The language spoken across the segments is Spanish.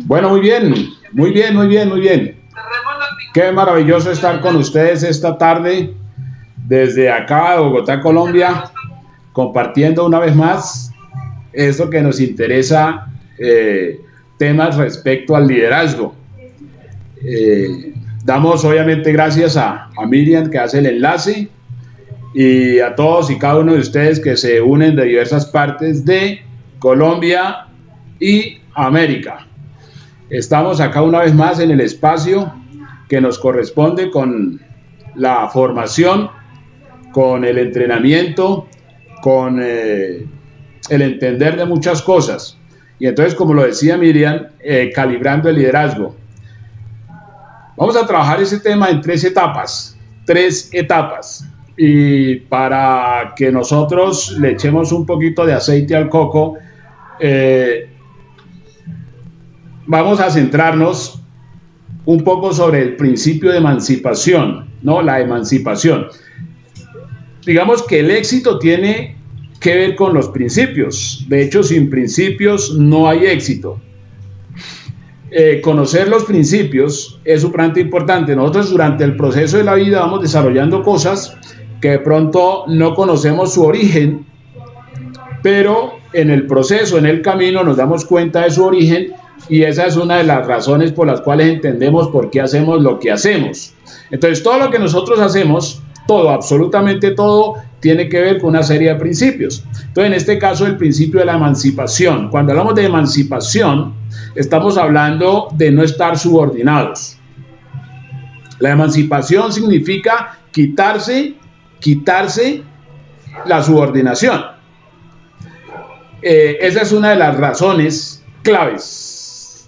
Bueno, muy bien, muy bien, muy bien, muy bien. Qué maravilloso estar con ustedes esta tarde desde acá, de Bogotá, Colombia, compartiendo una vez más esto que nos interesa, temas respecto al liderazgo. Damos obviamente gracias a Miriam que hace el enlace y a todos y cada uno de ustedes que se unen de diversas partes de Colombia y América. Estamos acá una vez más en el espacio que nos corresponde con la formación, con el entrenamiento, con el entender de muchas cosas. Y entonces, como lo decía Miriam, calibrando el liderazgo. Vamos a trabajar ese tema en tres etapas. Y para que nosotros le echemos un poquito de aceite al coco, vamos a centrarnos un poco sobre el principio de emancipación, ¿no? La emancipación. Digamos que el éxito tiene que ver con los principios. De hecho, sin principios no hay éxito. Conocer los principios es supremamente importante. Nosotros durante el proceso de la vida vamos desarrollando cosas que de pronto no conocemos su origen, pero en el proceso, en el camino, nos damos cuenta de su origen. Y esa es una de las razones por las cuales entendemos por qué hacemos lo que hacemos. Entonces, todo lo que nosotros hacemos, todo, absolutamente todo, tiene que ver con una serie de principios. Entonces, en este caso, el principio de la emancipación. Cuando hablamos de emancipación, estamos hablando de no estar subordinados. La emancipación significa quitarse la subordinación. Esa es una de las razones claves.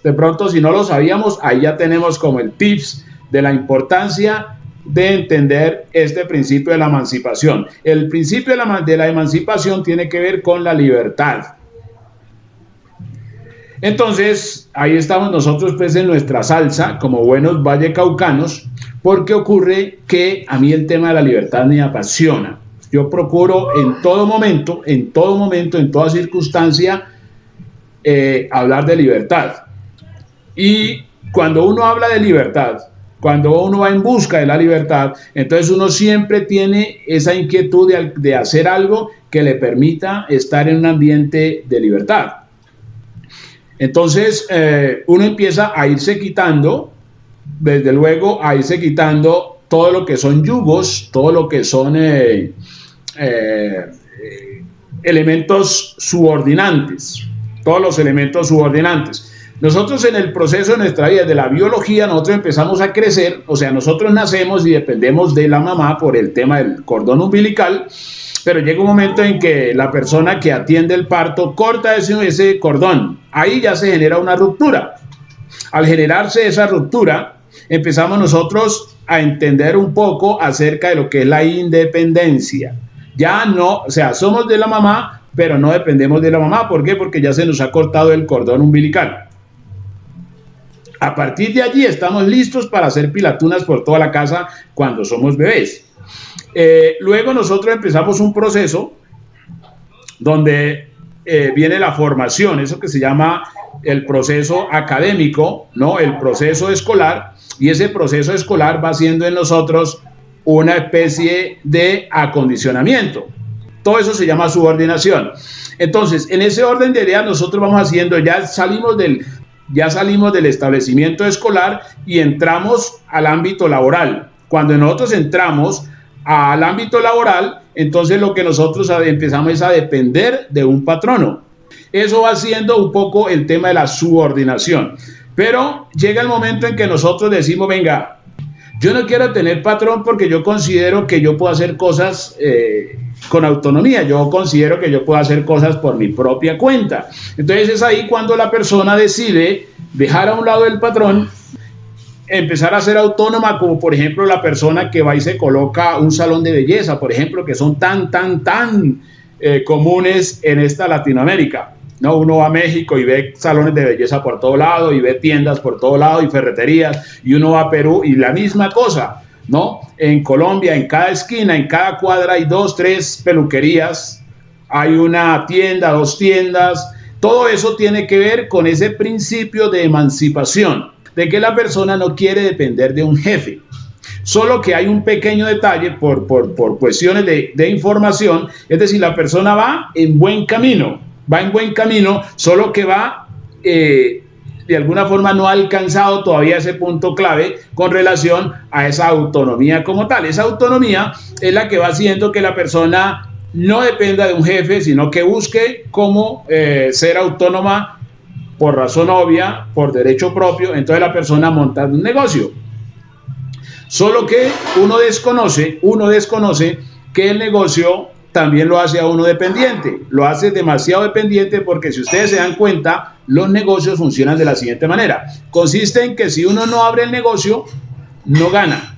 De pronto, si no lo sabíamos, ahí ya tenemos como el tips de la importancia de entender este principio de la emancipación. El principio de la emancipación tiene que ver con la libertad. Entonces, ahí estamos nosotros pues en nuestra salsa, como buenos vallecaucanos, porque ocurre que a mí el tema de la libertad me apasiona. Yo procuro en todo momento, en toda circunstancia, hablar de libertad. Y cuando uno habla de libertad, cuando uno va en busca de la libertad, entonces uno siempre tiene esa inquietud de hacer algo que le permita estar en un ambiente de libertad. Entonces, uno empieza a irse quitando, desde luego, a irse quitando todo lo que son yugos, todo lo que son elementos subordinantes, todos los elementos subordinantes. Nosotros en el proceso de nuestra vida, de la biología, nosotros empezamos a crecer, o sea, nosotros nacemos y dependemos de la mamá por el tema del cordón umbilical, pero llega un momento en que la persona que atiende el parto corta ese cordón. Ahí ya se genera una ruptura. Al generarse esa ruptura, empezamos nosotros a entender un poco acerca de lo que es la independencia. Ya no, o sea, somos de la mamá, pero no dependemos de la mamá. ¿Por qué? Porque ya se nos ha cortado el cordón umbilical. A partir de allí estamos listos para hacer pilatunas por toda la casa cuando somos bebés. Luego nosotros empezamos un proceso donde viene la formación, eso que se llama el proceso académico, ¿no? El proceso escolar, y ese proceso escolar va haciendo en nosotros una especie de acondicionamiento. Todo eso se llama subordinación. Entonces, en ese orden de ideas nosotros vamos haciendo, ya salimos del establecimiento escolar y entramos al ámbito laboral. Cuando nosotros entramos al ámbito laboral, entonces lo que nosotros empezamos es a depender de un patrono. Eso va siendo un poco el tema de la subordinación. Pero llega el momento en que nosotros decimos, venga, yo no quiero tener patrón porque yo considero que yo puedo hacer cosas con autonomía, yo considero que yo puedo hacer cosas por mi propia cuenta. Entonces es ahí cuando la persona decide dejar a un lado el patrón, empezar a ser autónoma, como por ejemplo la persona que va y se coloca un salón de belleza, por ejemplo, que son tan comunes en esta Latinoamérica. ¿No? Uno va a México y ve salones de belleza por todo lado, y ve tiendas por todo lado, y ferreterías, y uno va a Perú y la misma cosa, ¿no? En Colombia, en cada esquina, en cada cuadra hay 2, 3 peluquerías, hay una tienda, 2 tiendas, Todo eso tiene que ver con ese principio de emancipación, de que la persona no quiere depender de un jefe. Solo que hay un pequeño detalle por cuestiones de información, es decir, la persona va en buen camino, solo que va de alguna forma no ha alcanzado todavía ese punto clave con relación a esa autonomía como tal. Esa autonomía es la que va haciendo que la persona no dependa de un jefe, sino que busque cómo ser autónoma por razón obvia, por derecho propio. Entonces la persona monta un negocio. Solo que uno desconoce que el negocio también lo hace a uno dependiente, lo hace demasiado dependiente, porque si ustedes se dan cuenta, los negocios funcionan de la siguiente manera. Consiste en que si uno no abre el negocio, no gana.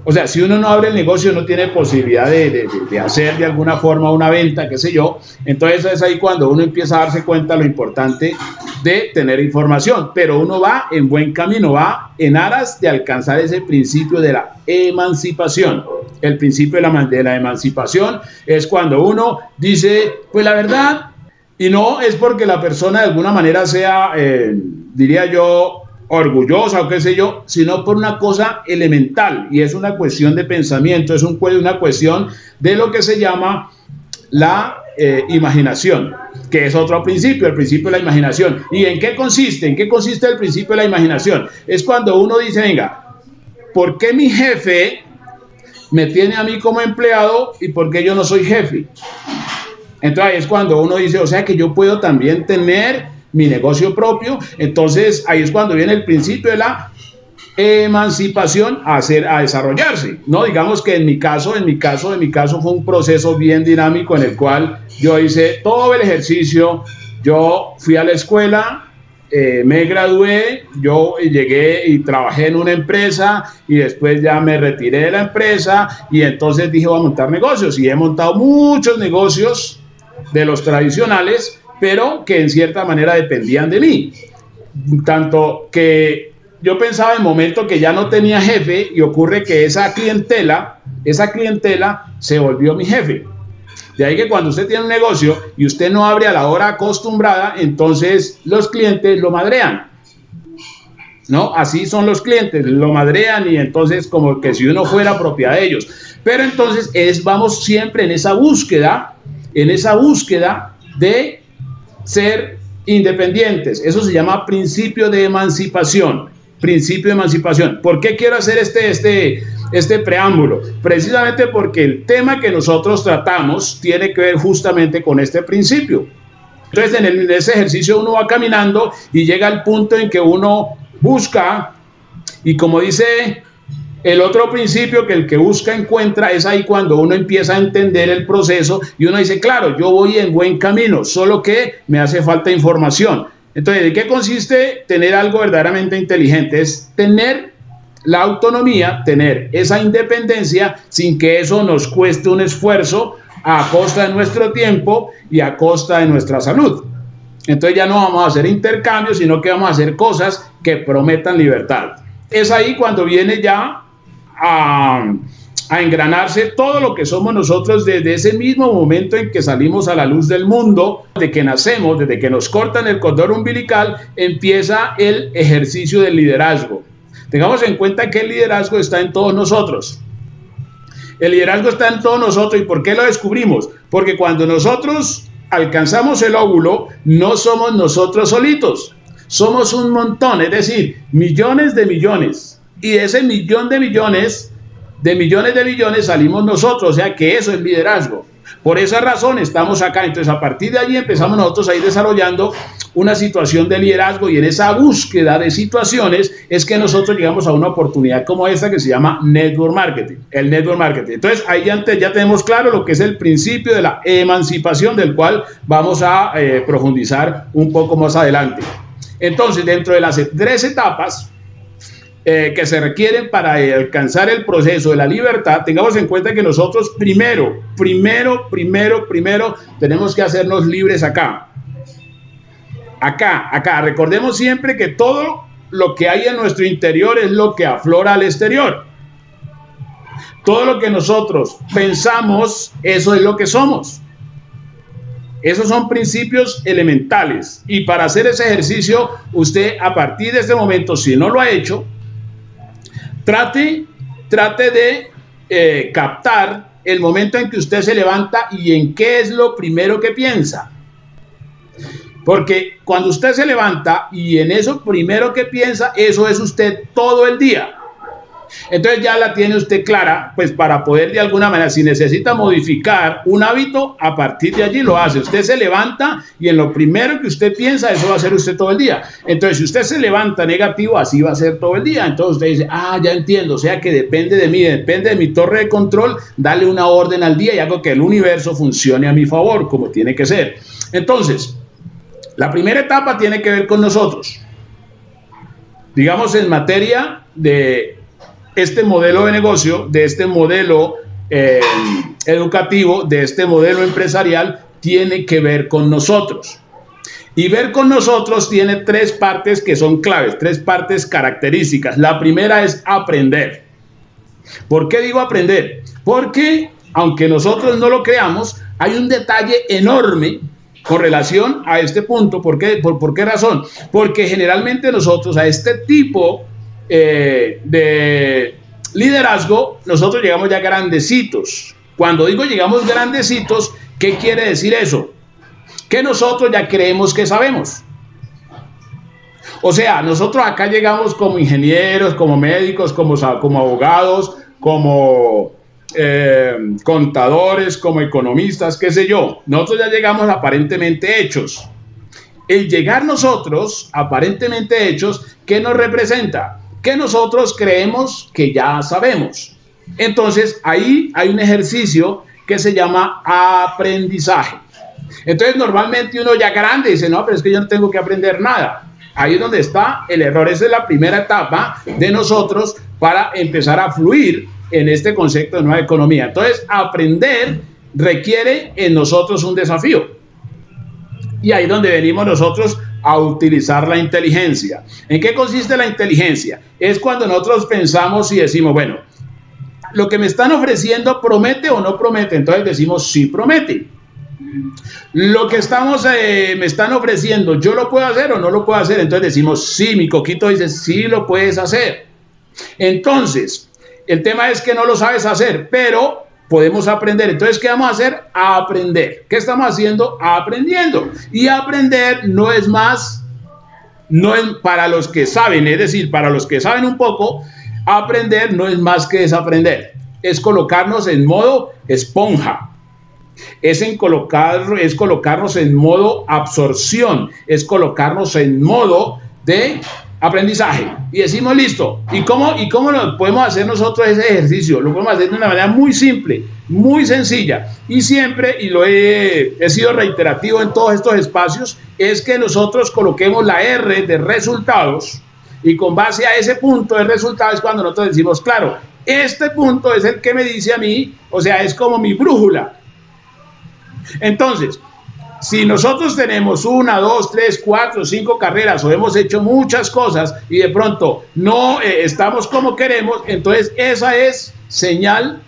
O sea, si uno no abre el negocio, no tiene posibilidad de hacer de alguna forma una venta, qué sé yo. Entonces es ahí cuando uno empieza a darse cuenta lo importante de tener información. Pero uno va en buen camino, va en aras de alcanzar ese principio de la emancipación. El principio de la emancipación es cuando uno dice, pues la verdad, y no es porque la persona de alguna manera sea, diría yo, orgullosa o qué sé yo, sino por una cosa elemental, y es una cuestión de pensamiento, es una cuestión de lo que se llama la imaginación, que es otro principio, el principio de la imaginación. ¿Y en qué consiste? ¿En qué consiste el principio de la imaginación? Es cuando uno dice, venga, ¿por qué mi jefe me tiene a mí como empleado y por qué yo no soy jefe? Entonces ahí es cuando uno dice, o sea que yo puedo también tener mi negocio propio. Entonces ahí es cuando viene el principio de la emancipación a desarrollarse, ¿no? Digamos que en mi caso fue un proceso bien dinámico en el cual yo hice todo el ejercicio. Yo fui a la escuela, me gradué, yo llegué y trabajé en una empresa y después ya me retiré de la empresa y entonces dije, voy a montar negocios, y he montado muchos negocios de los tradicionales, pero que en cierta manera dependían de mí. Tanto que yo pensaba en el momento que ya no tenía jefe, y ocurre que esa clientela se volvió mi jefe. De ahí que cuando usted tiene un negocio y usted no abre a la hora acostumbrada, entonces los clientes lo madrean, ¿no? Así son los clientes, lo madrean, y entonces como que si uno fuera propiedad de ellos. Pero entonces vamos siempre en esa búsqueda de ser independientes. Eso se llama principio de emancipación. ¿Por qué quiero hacer este preámbulo? Precisamente porque el tema que nosotros tratamos tiene que ver justamente con este principio. Entonces en ese ejercicio uno va caminando y llega al punto en que uno busca, y como dice el otro principio, que el que busca encuentra. Es ahí cuando uno empieza a entender el proceso y uno dice, claro, yo voy en buen camino, solo que me hace falta información. Entonces, ¿de qué consiste tener algo verdaderamente inteligente? Es tener la autonomía, tener esa independencia sin que eso nos cueste un esfuerzo a costa de nuestro tiempo y a costa de nuestra salud. Entonces ya no vamos a hacer intercambios, sino que vamos a hacer cosas que prometan libertad. Es ahí cuando viene ya a engranarse todo lo que somos nosotros desde ese mismo momento en que salimos a la luz del mundo, desde que nacemos, desde que nos cortan el cordón umbilical, empieza el ejercicio del liderazgo. Tengamos en cuenta que el liderazgo está en todos nosotros. El liderazgo está en todos nosotros. ¿Y por qué lo descubrimos? Porque cuando nosotros alcanzamos el óvulo, no somos nosotros solitos, somos un montón, es decir, millones de millones. Y de ese millón de millones, salimos nosotros, o sea que eso es liderazgo. Por esa razón estamos acá. Entonces a partir de allí empezamos nosotros a ir desarrollando una situación de liderazgo, y en esa búsqueda de situaciones es que nosotros llegamos a una oportunidad como esta que se llama network marketing, el network marketing. Entonces ahí ya tenemos claro lo que es el principio de la emancipación, del cual vamos a profundizar un poco más adelante. Entonces, dentro de las 3 etapas que se requieren para alcanzar el proceso de la libertad, tengamos en cuenta que nosotros primero tenemos que hacernos libres acá. Recordemos siempre que todo lo que hay en nuestro interior es lo que aflora al exterior. Todo lo que nosotros pensamos, eso es lo que somos. Esos son principios elementales. Y para hacer ese ejercicio, usted a partir de este momento, si no lo ha hecho, trate de captar el momento en que usted se levanta y en qué es lo primero que piensa. Porque cuando usted se levanta y en eso primero que piensa, eso es usted todo el día. Entonces ya la tiene usted clara, pues para poder de alguna manera, si necesita modificar un hábito, a partir de allí lo hace. Usted se levanta y en lo primero que usted piensa, eso va a ser usted todo el día. Entonces, si usted se levanta negativo, así va a ser todo el día. Entonces usted dice, ya entiendo, o sea que depende de mí, depende de mi torre de control, darle una orden al día y hago que el universo funcione a mi favor, como tiene que ser. Entonces, la primera etapa tiene que ver con nosotros. Digamos, en materia de este modelo de negocio, de este modelo educativo, de este modelo empresarial, tiene que ver con nosotros. Y ver con nosotros tiene tres partes que son claves, tres partes características. La primera es aprender. ¿Por qué digo aprender? Porque, aunque nosotros no lo creamos, hay un detalle enorme con relación a este punto. ¿Por qué razón? Porque generalmente nosotros a este tipo de liderazgo, nosotros llegamos ya grandecitos. Cuando digo llegamos grandecitos, ¿qué quiere decir eso? Que nosotros ya creemos que sabemos. O sea, nosotros acá llegamos como ingenieros, como médicos, como abogados, como contadores, como economistas, qué sé yo. Nosotros ya llegamos aparentemente hechos. El llegar nosotros aparentemente hechos, ¿qué nos representa? Que nosotros creemos que ya sabemos. Entonces, ahí hay un ejercicio que se llama aprendizaje. Entonces, normalmente uno ya grande dice, no, pero es que yo no tengo que aprender nada. Ahí es donde está el error. Esa es la primera etapa de nosotros para empezar a fluir en este concepto de nueva economía. Entonces, aprender requiere en nosotros un desafío. Y ahí es donde venimos nosotros a utilizar la inteligencia. ¿En qué consiste la inteligencia? Es cuando nosotros pensamos y decimos, bueno, lo que me están ofreciendo promete o no promete. Entonces decimos, sí promete. Lo que me están ofreciendo, ¿yo lo puedo hacer o no lo puedo hacer? Entonces decimos, sí, mi coquito dice, sí lo puedes hacer. Entonces, el tema es que no lo sabes hacer, pero podemos aprender. Entonces, ¿qué vamos a hacer? A aprender. ¿Qué estamos haciendo? Aprendiendo. Y aprender no es más, no es para los que saben, es decir, para los que saben un poco, aprender no es más que desaprender. Es colocarnos en modo esponja. Es colocarnos en modo absorción. Es colocarnos en modo de aprendizaje. Y decimos, listo. ¿Y cómo lo podemos hacer nosotros ese ejercicio? Lo podemos hacer de una manera muy simple, muy sencilla. Y siempre, y he sido reiterativo en todos estos espacios, es que nosotros coloquemos la R de resultados y con base a ese punto de resultados es cuando nosotros decimos, claro, este punto es el que me dice a mí, o sea, es como mi brújula. Entonces, si nosotros tenemos 1, 2, 3, 4, 5 carreras o hemos hecho muchas cosas y de pronto no estamos como queremos, entonces esa es señal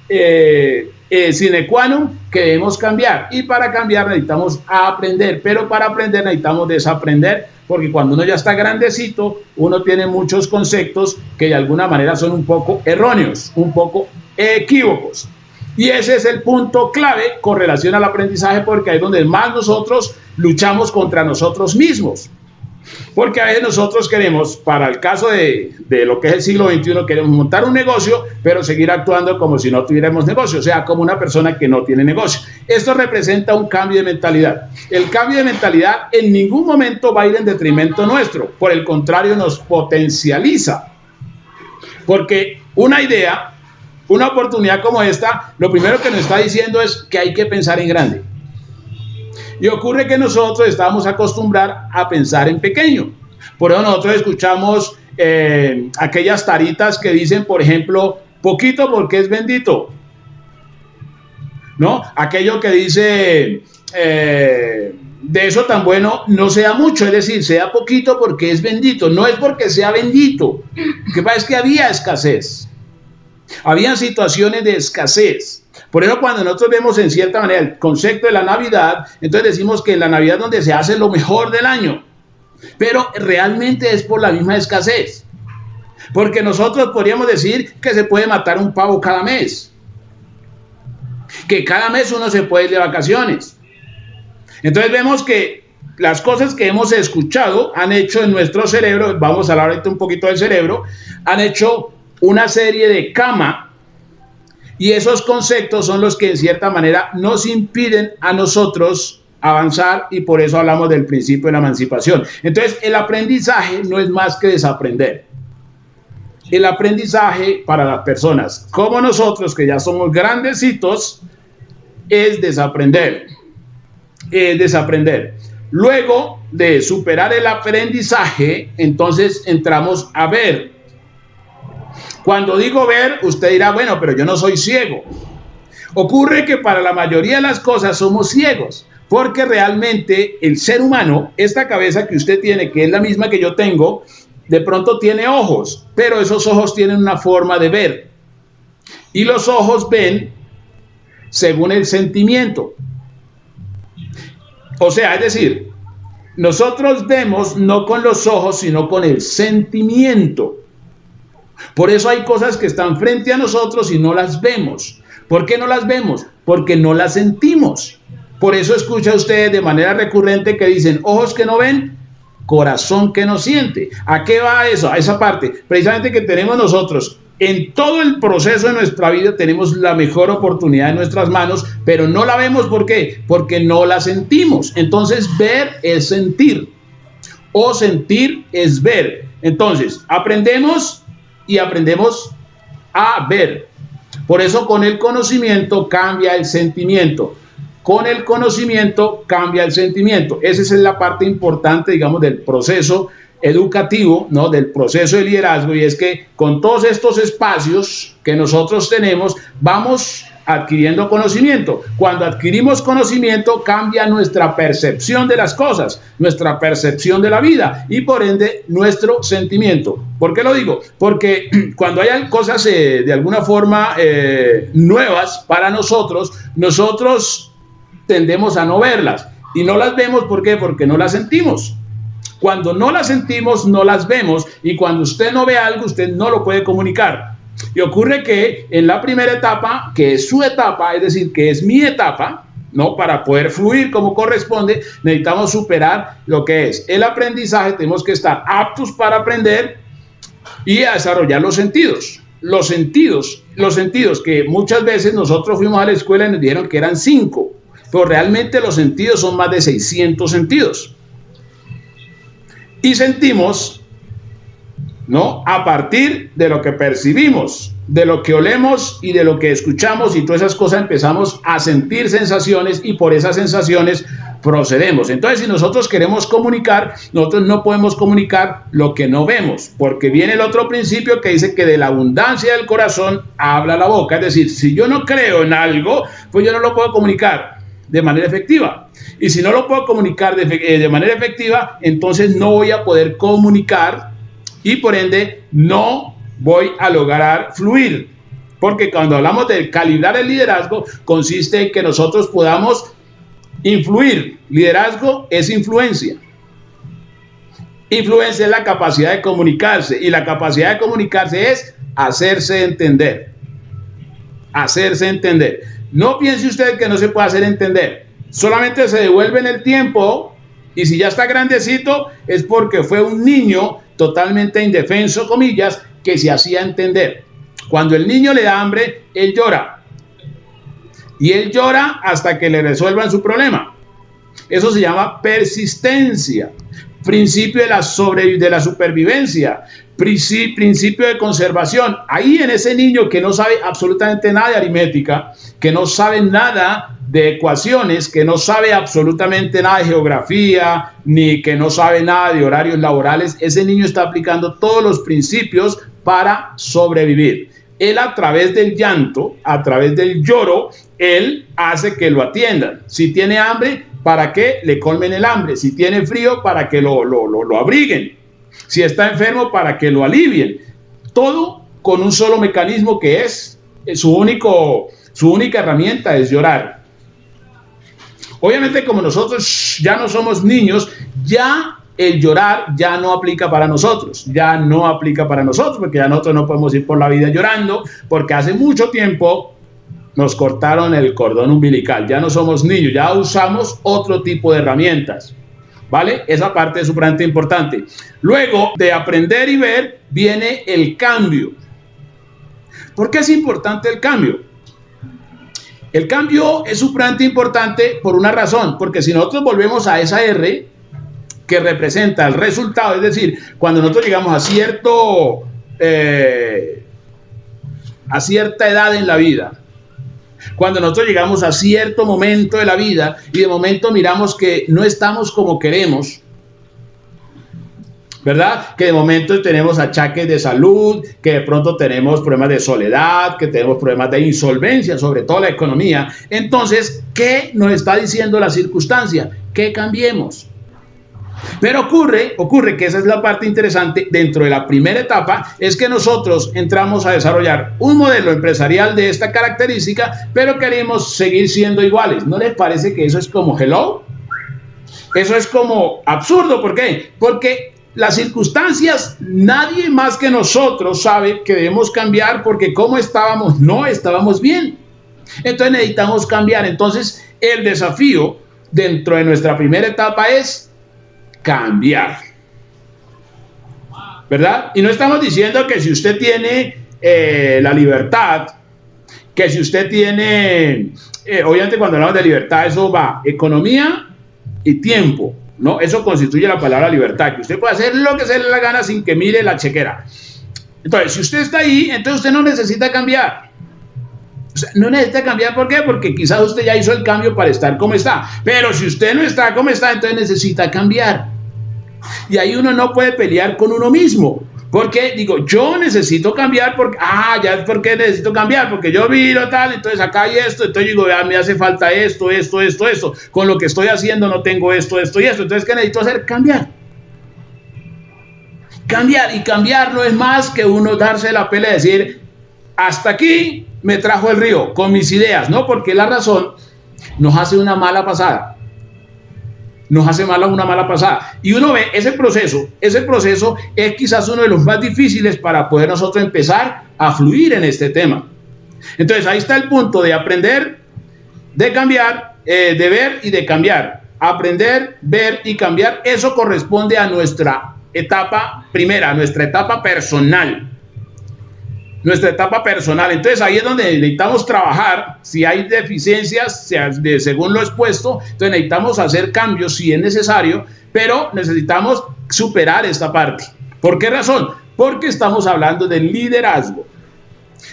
sine qua non que debemos cambiar. Y para cambiar necesitamos aprender, pero para aprender necesitamos desaprender, porque cuando uno ya está grandecito, uno tiene muchos conceptos que de alguna manera son un poco erróneos, un poco equívocos. Y ese es el punto clave con relación al aprendizaje, porque ahí es donde más nosotros luchamos contra nosotros mismos. Porque a veces nosotros queremos, para el caso de lo que es el siglo XXI, queremos montar un negocio, pero seguir actuando como si no tuviéramos negocio, o sea, como una persona que no tiene negocio. Esto representa un cambio de mentalidad. El cambio de mentalidad en ningún momento va a ir en detrimento nuestro, por el contrario, nos potencializa. Porque una idea, una oportunidad como esta, lo primero que nos está diciendo es que hay que pensar en grande. Y ocurre que nosotros estamos acostumbrados a pensar en pequeño. Por eso nosotros escuchamos aquellas taritas que dicen, por ejemplo, poquito porque es bendito. ¿No? Aquello que dice, de eso tan bueno no sea mucho, es decir, sea poquito porque es bendito. No es porque sea bendito. Lo que pasa es que había escasez. Habían situaciones de escasez. Por eso cuando nosotros vemos en cierta manera el concepto de la Navidad, entonces decimos que en la Navidad es donde se hace lo mejor del año. Pero realmente es por la misma escasez. Porque nosotros podríamos decir que se puede matar un pavo cada mes. Que cada mes uno se puede ir de vacaciones. Entonces vemos que las cosas que hemos escuchado han hecho en nuestro cerebro, vamos a hablar ahorita un poquito del cerebro, han hecho una serie de cama, y esos conceptos son los que en cierta manera nos impiden a nosotros avanzar, y por eso hablamos del principio de la emancipación. Entonces el aprendizaje no es más que desaprender. El aprendizaje para las personas como nosotros, que ya somos grandecitos, es desaprender. Es desaprender. Luego de superar el aprendizaje, entonces entramos a ver. Cuando digo ver, usted dirá, bueno, pero yo no soy ciego. Ocurre que para la mayoría de las cosas somos ciegos, porque realmente el ser humano, esta cabeza que usted tiene, que es la misma que yo tengo, de pronto tiene ojos, pero esos ojos tienen una forma de ver. Y los ojos ven según el sentimiento. O sea, es decir, nosotros vemos no con los ojos, sino con el sentimiento. Por eso hay cosas que están frente a nosotros y no las vemos. ¿Por qué no las vemos? Porque no las sentimos. Por eso escucha usted de manera recurrente que dicen, ojos que no ven, corazón que no siente. ¿A qué va eso? A esa parte, precisamente que tenemos nosotros. En todo el proceso de nuestra vida tenemos la mejor oportunidad en nuestras manos, pero no la vemos. ¿Por qué? Porque no la sentimos. Entonces, ver es sentir, o sentir es ver. Entonces, aprendemos y aprendemos a ver. Por eso con el conocimiento cambia el sentimiento. Con el conocimiento cambia el sentimiento. Esa es la parte importante, digamos, del proceso educativo, ¿no? Del proceso de liderazgo, y es que con todos estos espacios que nosotros tenemos, vamos adquiriendo conocimiento. Cuando adquirimos conocimiento, cambia nuestra percepción de las cosas, nuestra percepción de la vida, y por ende nuestro sentimiento. ¿Por qué lo digo? Porque cuando hay cosas de alguna forma nuevas para nosotros, nosotros tendemos a no verlas, y no las vemos. ¿Por qué? Porque no las sentimos. Cuando no las sentimos, no las vemos, y cuando usted no ve algo, usted no lo puede comunicar. Y ocurre que en la primera etapa, que es su etapa, es decir, que es mi etapa, ¿no? Para poder fluir como corresponde, necesitamos superar lo que es el aprendizaje. Tenemos que estar aptos para aprender y a desarrollar los sentidos. Los sentidos que muchas veces nosotros fuimos a la escuela y nos dijeron que eran 5, pero realmente los sentidos son más de 600 sentidos. Y sentimos, ¿no? A partir de lo que percibimos, de lo que olemos y de lo que escuchamos, y todas esas cosas empezamos a sentir sensaciones, y por esas sensaciones procedemos. Entonces, si nosotros queremos comunicar, nosotros no podemos comunicar lo que no vemos, porque viene el otro principio que dice que de la abundancia del corazón habla la boca. Es decir, si yo no creo en algo, pues yo no lo puedo comunicar de manera efectiva. Y si no lo puedo comunicar de manera efectiva, entonces no voy a poder comunicar, y por ende no voy a lograr fluir. Porque cuando hablamos de calibrar el liderazgo, consiste en que nosotros podamos influir. Liderazgo es influencia. Influencia es la capacidad de comunicarse, y la capacidad de comunicarse es hacerse entender. Hacerse entender. No piense usted que no se puede hacer entender. Solamente se devuelve en el tiempo, y si ya está grandecito es porque fue un niño totalmente indefenso, comillas, que se hacía entender. Cuando el niño le da hambre, él llora. Y él llora hasta que le resuelvan su problema. Eso se llama persistencia. Principio de la supervivencia. Principio de conservación. Ahí en ese niño que no sabe absolutamente nada de aritmética, que no sabe nada de ecuaciones, que no sabe absolutamente nada de geografía, ni que no sabe nada de horarios laborales, ese niño está aplicando todos los principios para sobrevivir. Él, a través del llanto, a través del lloro, él hace que lo atiendan. Si tiene hambre, para que le colmen el hambre. Si tiene frío, para que lo abriguen. Si está enfermo, para que lo alivien. Todo con un solo mecanismo, que es su único Su única herramienta es llorar. Obviamente, como nosotros ya no somos niños, ya el llorar ya no aplica para nosotros, porque ya nosotros no podemos ir por la vida llorando, porque hace mucho tiempo nos cortaron el cordón umbilical, ya no somos niños, ya usamos otro tipo de herramientas, ¿vale? Esa parte es supremamente importante. Luego de aprender y ver, viene el cambio. ¿Por qué es importante el cambio? El cambio es supremamente importante por una razón, porque si nosotros volvemos a esa R que representa el resultado, es decir, cuando nosotros llegamos a cierta edad en la vida, cuando nosotros llegamos a cierto momento de la vida y de momento miramos que no estamos como queremos, ¿verdad? Que de momento tenemos achaques de salud, que de pronto tenemos problemas de soledad, que tenemos problemas de insolvencia, sobre todo la economía. Entonces, ¿qué nos está diciendo la circunstancia? Que cambiemos. Pero ocurre que esa es la parte interesante dentro de la primera etapa, es que nosotros entramos a desarrollar un modelo empresarial de esta característica, pero queremos seguir siendo iguales. ¿No les parece que eso es como hello? Eso es como absurdo. ¿Por qué? Porque las circunstancias, nadie más que nosotros sabe que debemos cambiar, porque como estábamos, no estábamos bien. Entonces necesitamos cambiar. Entonces el desafío dentro de nuestra primera etapa es cambiar, ¿verdad? Y no estamos diciendo que si usted tiene la libertad, que si usted tiene, obviamente cuando hablamos de libertad, eso va economía y tiempo, ¿no? Eso constituye la palabra libertad, que usted puede hacer lo que se le dé la gana sin que mire la chequera. Entonces, si usted está ahí, entonces usted no necesita cambiar. O sea, no necesita cambiar, ¿por qué? Porque quizás usted ya hizo el cambio para estar como está. Pero si usted no está como está, entonces necesita cambiar. Y ahí uno no puede pelear con uno mismo. Porque digo, yo necesito cambiar porque, ya es porque necesito cambiar, porque yo miro tal, entonces acá hay esto, entonces digo, me hace falta esto, con lo que estoy haciendo no tengo esto y esto, entonces ¿qué necesito hacer? Cambiar. Y cambiar no es más que uno darse la pelea y decir, hasta aquí me trajo el río con mis ideas, ¿no? Porque la razón nos hace una mala pasada. Y uno ve ese proceso es quizás uno de los más difíciles para poder nosotros empezar a fluir en este tema. Entonces ahí está el punto de aprender, de cambiar, de ver y de cambiar. Aprender, ver y cambiar, eso corresponde a nuestra etapa primera, a nuestra etapa personal. Entonces ahí es donde necesitamos trabajar. Si hay deficiencias según lo expuesto, entonces necesitamos hacer cambios si es necesario, pero necesitamos superar esta parte. ¿Por qué razón? Porque estamos hablando del liderazgo.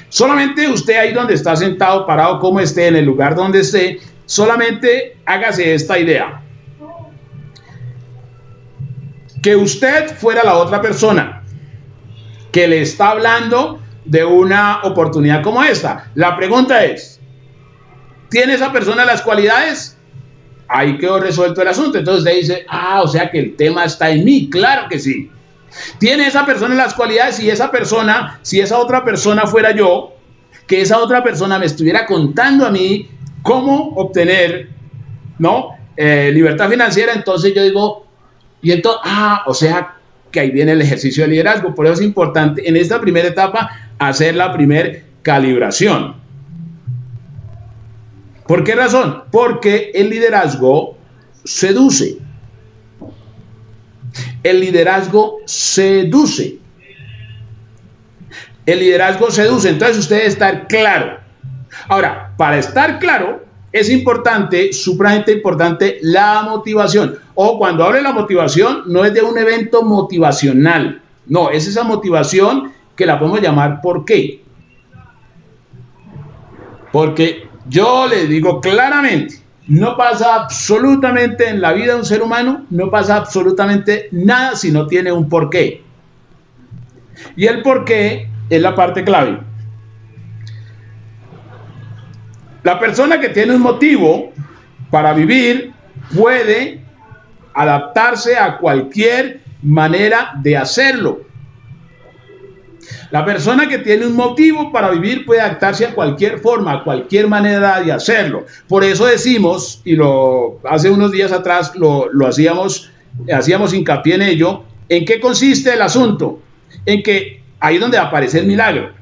Solamente usted ahí donde está sentado, parado, como esté, en el lugar donde esté, solamente hágase esta idea: que usted fuera la otra persona que le está hablando de una oportunidad como esta. La pregunta es, ¿tiene esa persona las cualidades? Ahí quedó resuelto el asunto. Entonces usted dice, o sea que el tema está en mí. Claro que sí. ¿Tiene esa persona las cualidades? Si esa otra persona fuera yo, que esa otra persona me estuviera contando a mí cómo obtener, ¿no? Libertad financiera, entonces yo digo, y entonces, o sea que ahí viene el ejercicio de liderazgo. Por eso es importante en esta primera etapa hacer la primera calibración. ¿Por qué razón? Porque el liderazgo seduce. Entonces usted debe estar claro. Ahora, para estar claro, es importante, supremamente importante, la motivación. O cuando hablo de la motivación, no es de un evento motivacional. No, es esa motivación que la podemos llamar ¿por qué? Porque yo les digo claramente, no pasa absolutamente en la vida de un ser humano, no pasa absolutamente nada si no tiene un porqué. Y el porqué es la parte clave. La persona que tiene un motivo para vivir puede adaptarse a cualquier manera de hacerlo. La persona que tiene un motivo para vivir puede adaptarse a cualquier forma, a cualquier manera de hacerlo. Por eso decimos, y hace unos días atrás hacíamos hincapié en ello, ¿en qué consiste el asunto? En que ahí es donde aparece el milagro.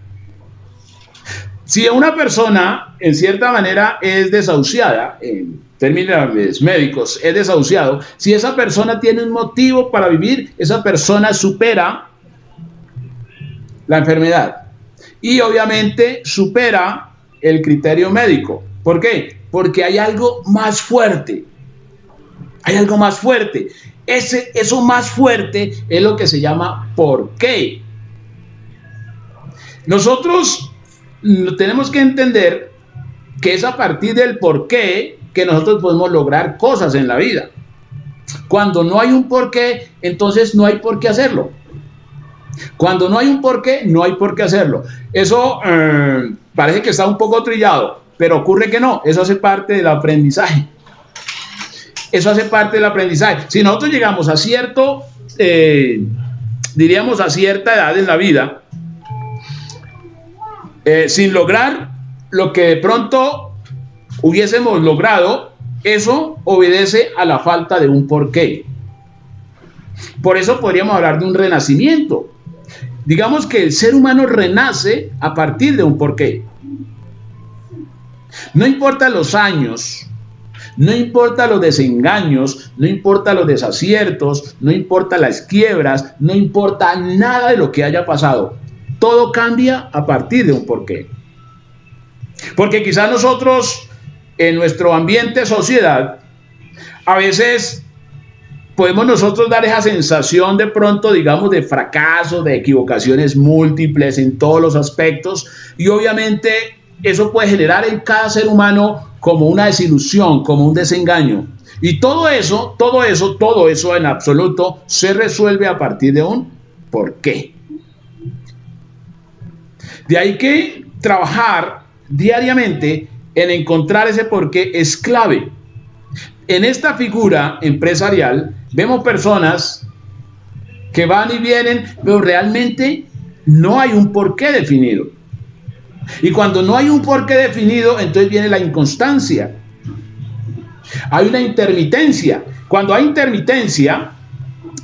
Si una persona, en cierta manera, es desahuciada, en términos médicos, es desahuciado, si esa persona tiene un motivo para vivir, esa persona supera la enfermedad y obviamente supera el criterio médico. ¿Por qué? Porque hay algo más fuerte. Hay algo más fuerte. Eso más fuerte es lo que se llama por qué. Nosotros tenemos que entender que es a partir del por qué que nosotros podemos lograr cosas en la vida. Cuando no hay un por qué, entonces no hay por qué hacerlo. Cuando no hay un por qué, no hay por qué hacerlo. Eso parece que está un poco trillado, pero ocurre que no. Eso hace parte del aprendizaje. Eso hace parte del aprendizaje. Si nosotros llegamos a diríamos a cierta edad en la vida, sin lograr lo que de pronto hubiésemos logrado, eso obedece a la falta de un porqué. Por eso podríamos hablar de un renacimiento. Digamos que el ser humano renace a partir de un porqué. No importa los años, no importa los desengaños, no importa los desaciertos, no importa las quiebras, no importa nada de lo que haya pasado. Todo cambia a partir de un porqué. Porque quizás nosotros, en nuestro ambiente sociedad, a veces podemos nosotros dar esa sensación de pronto, digamos, de fracaso, de equivocaciones múltiples en todos los aspectos, y obviamente eso puede generar en cada ser humano como una desilusión, como un desengaño. Y todo eso en absoluto se resuelve a partir de un por qué. De ahí que trabajar diariamente en encontrar ese por qué es clave. En esta figura empresarial vemos personas que van y vienen, pero realmente no hay un porqué definido. Y cuando no hay un porqué definido, entonces viene la inconstancia. Hay una intermitencia. Cuando hay intermitencia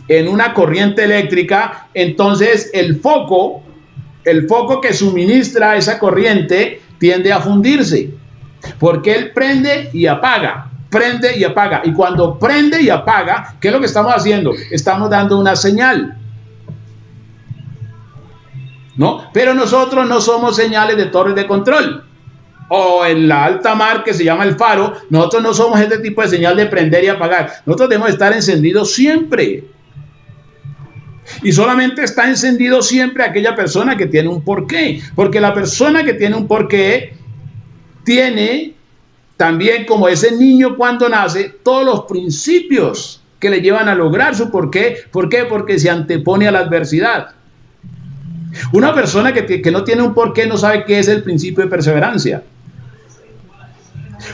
en una corriente eléctrica, entonces el foco que suministra esa corriente tiende a fundirse, porque él prende y apaga. Prende y apaga. Y cuando prende y apaga, ¿qué es lo que estamos haciendo? Estamos dando una señal, ¿no? Pero nosotros no somos señales de torres de control. O en la alta mar, que se llama el faro, nosotros no somos este tipo de señal de prender y apagar. Nosotros debemos estar encendidos siempre. Y solamente está encendido siempre aquella persona que tiene un porqué. Porque la persona que tiene un porqué tiene también, como ese niño cuando nace, todos los principios que le llevan a lograr su porqué. ¿Por qué? Porque se antepone a la adversidad. Una persona que no tiene un porqué no sabe qué es el principio de perseverancia.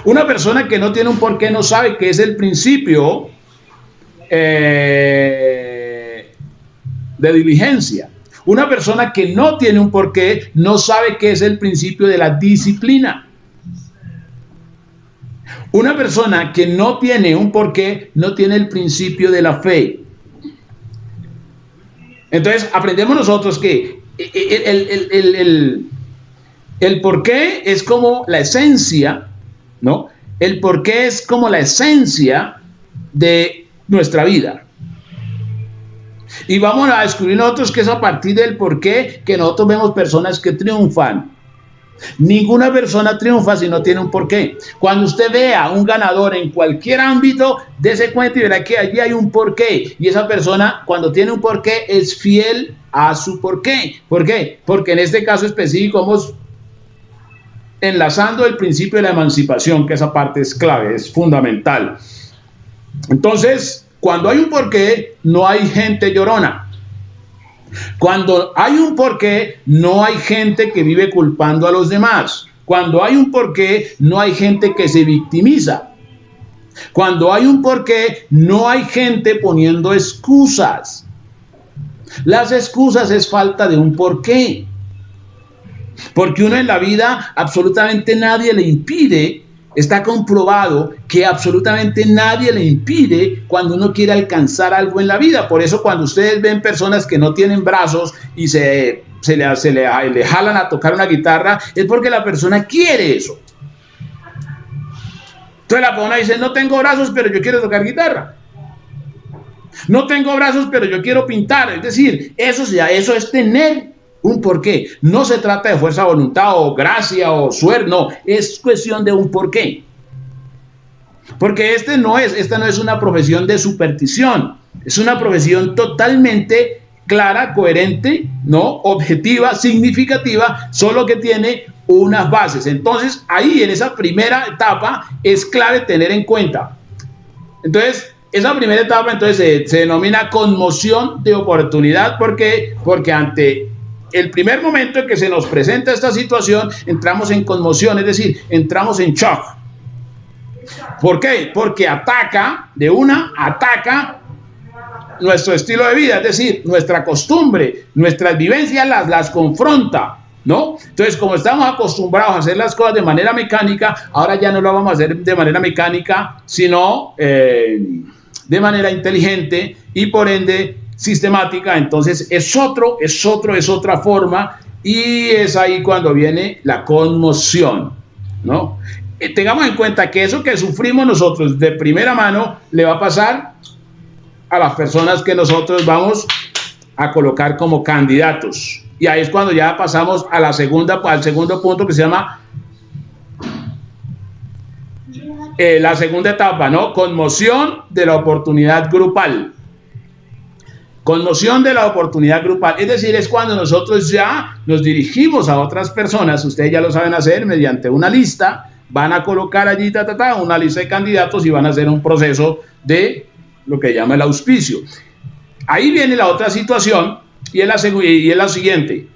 Una persona que no tiene un porqué no sabe qué es el principio de diligencia. Una persona que no tiene un porqué no sabe qué es el principio de la disciplina. Una persona que no tiene un porqué no tiene el principio de la fe. Entonces aprendemos nosotros que el porqué es como la esencia, ¿no? El porqué es como la esencia de nuestra vida. Y vamos a descubrir nosotros que es a partir del porqué que nosotros vemos personas que triunfan. Ninguna persona triunfa si no tiene un porqué. Cuando usted vea a un ganador en cualquier ámbito, dése cuenta y verá que allí hay un porqué. Y esa persona, cuando tiene un porqué, es fiel a su porqué. ¿Por qué? Porque en este caso específico vamos enlazando el principio de la emancipación, que esa parte es clave, es fundamental. Entonces, cuando hay un porqué, no hay gente llorona. Cuando hay un porqué, no hay gente que vive culpando a los demás. Cuando hay un porqué, no hay gente que se victimiza. Cuando hay un porqué, no hay gente poniendo excusas. Las excusas es falta de un porqué. Porque uno en la vida absolutamente nadie le impide, está comprobado que absolutamente nadie le impide cuando uno quiere alcanzar algo en la vida. Por eso cuando ustedes ven personas que no tienen brazos y se le jalan a tocar una guitarra, es porque la persona quiere eso. Entonces la persona dice, no tengo brazos, pero yo quiero tocar guitarra. No tengo brazos, pero yo quiero pintar. Es decir, eso es tener un porqué. No se trata de fuerza de voluntad o gracia o suerte, no, es cuestión de un porqué. Porque esta no es una profesión de superstición, es una profesión totalmente clara, coherente, ¿no? Objetiva, significativa, solo que tiene unas bases. Entonces, ahí en esa primera etapa es clave tener en cuenta. Entonces, esa primera etapa se denomina conmoción de oportunidad. ¿Por qué? Porque ante el primer momento en que se nos presenta esta situación, entramos en conmoción, es decir, entramos en shock. ¿Por qué? Porque ataca nuestro estilo de vida, es decir, nuestra costumbre, nuestras vivencias las confronta, ¿no? Entonces, como estamos acostumbrados a hacer las cosas de manera mecánica, ahora ya no lo vamos a hacer de manera mecánica, sino de manera inteligente y por ende sistemática. Entonces es otra forma, y es ahí cuando viene la conmoción, ¿no? Tengamos en cuenta que eso que sufrimos nosotros de primera mano le va a pasar a las personas que nosotros vamos a colocar como candidatos. Y ahí es cuando ya pasamos a al segundo punto, que se llama la segunda etapa, ¿no? Conmoción de la oportunidad grupal. Conmoción de la oportunidad grupal, es decir, es cuando nosotros ya nos dirigimos a otras personas, ustedes ya lo saben hacer, mediante una lista, van a colocar allí una lista de candidatos y van a hacer un proceso de lo que llama el auspicio. Ahí viene la otra situación y es la siguiente.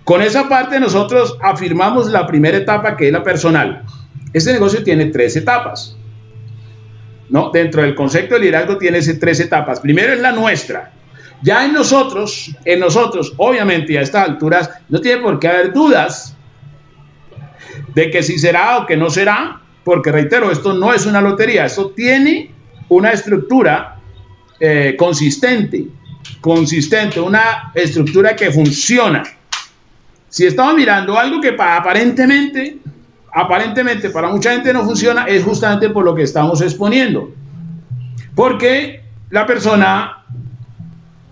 Con esa parte nosotros afirmamos la primera etapa, que es la personal. Este negocio tiene 3 etapas, ¿no? Dentro del concepto de liderazgo tiene 3 etapas. Primero es la nuestra. Ya en nosotros, obviamente a estas alturas no tiene por qué haber dudas de que si será o que no será, porque reitero, esto no es una lotería, esto tiene una estructura consistente, una estructura que funciona. Si estamos mirando algo que aparentemente para mucha gente no funciona, es justamente por lo que estamos exponiendo, porque la persona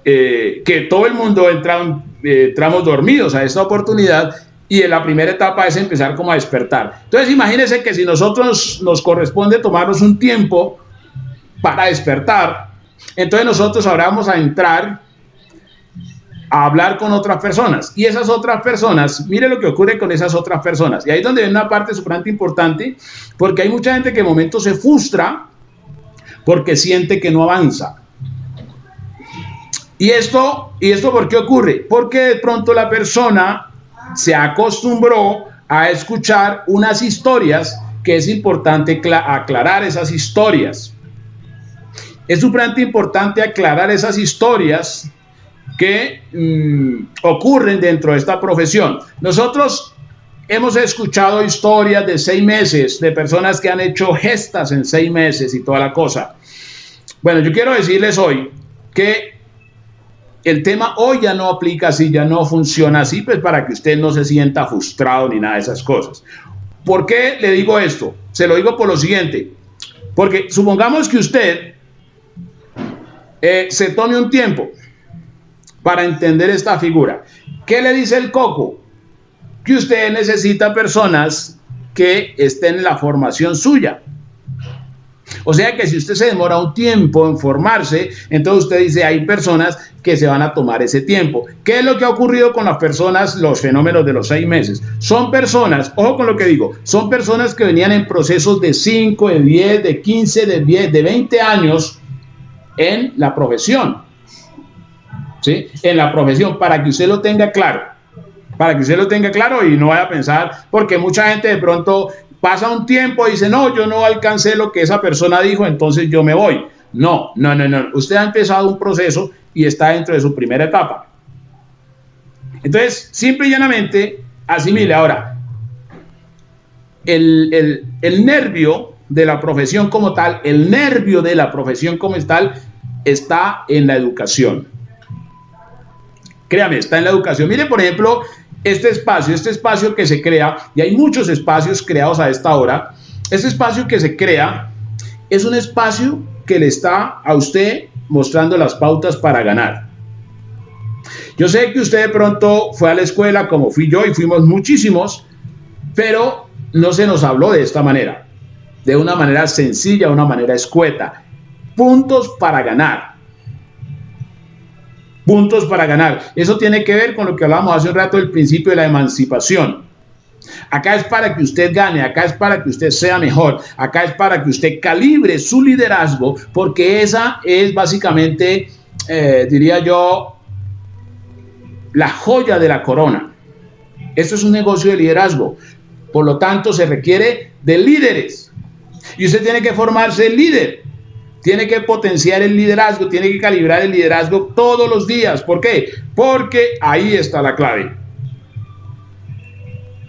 que todo el mundo entramos dormidos a esta oportunidad, y en la primera etapa es empezar como a despertar. Entonces imagínense que si nosotros nos corresponde tomarnos un tiempo para despertar, entonces nosotros ahora vamos a entrar a hablar con otras personas, y esas otras personas, mire lo que ocurre con esas otras personas, y ahí es donde viene una parte súper importante, porque hay mucha gente que en momentos se frustra porque siente que no avanza. ¿Y esto por qué ocurre? Porque de pronto la persona se acostumbró a escuchar unas historias, que es importante aclarar esas historias. Es súper importante aclarar esas historias que ocurren dentro de esta profesión. Nosotros hemos escuchado historias de 6 meses, de personas que han hecho gestas en 6 meses y toda la cosa. Bueno, yo quiero decirles hoy que el tema hoy ya no aplica así, ya no funciona así, pues para que usted no se sienta frustrado ni nada de esas cosas. ¿Por qué le digo esto? Se lo digo por lo siguiente, porque supongamos que usted se tome un tiempo para entender esta figura. ¿Qué le dice el coco? Que usted necesita personas que estén en la formación suya. O sea que si usted se demora un tiempo en formarse, entonces usted dice, hay personas que se van a tomar ese tiempo. ¿Qué es lo que ha ocurrido con las personas, los fenómenos de los 6 meses? Son personas, ojo con lo que digo, son personas que venían en procesos de 5, de 10, de 15, de 20 años en la profesión. ¿Sí? En la profesión, para que usted lo tenga claro. Para que usted lo tenga claro y no vaya a pensar, porque mucha gente de pronto pasa un tiempo y dice, no, yo no alcancé lo que esa persona dijo, entonces yo me voy. No. Usted ha empezado un proceso y está dentro de su primera etapa. Entonces, simple y llanamente, Asimile. Ahora, el nervio de la profesión como tal, el nervio de la profesión como tal, está en la educación. Créame, está en la educación. Mire, por ejemplo, este espacio que se crea, y hay muchos espacios creados a esta hora, este espacio que se crea es un espacio que le está a usted mostrando las pautas para ganar. Yo sé que usted de pronto fue a la escuela como fui yo y fuimos muchísimos, pero no se nos habló de esta manera, de una manera sencilla, de una manera escueta. Puntos para ganar. Puntos para ganar. Eso tiene que ver con lo que hablábamos hace un rato del principio de la emancipación. Acá es para que usted gane, acá es para que usted sea mejor, acá es para que usted calibre su liderazgo, porque esa es básicamente, diría yo, la joya de la corona. Esto es un negocio de liderazgo. Por lo tanto, se requiere de líderes. Y usted tiene que formarse líder. Tiene que potenciar el liderazgo, tiene que calibrar el liderazgo todos los días. ¿Por qué? Porque ahí está la clave.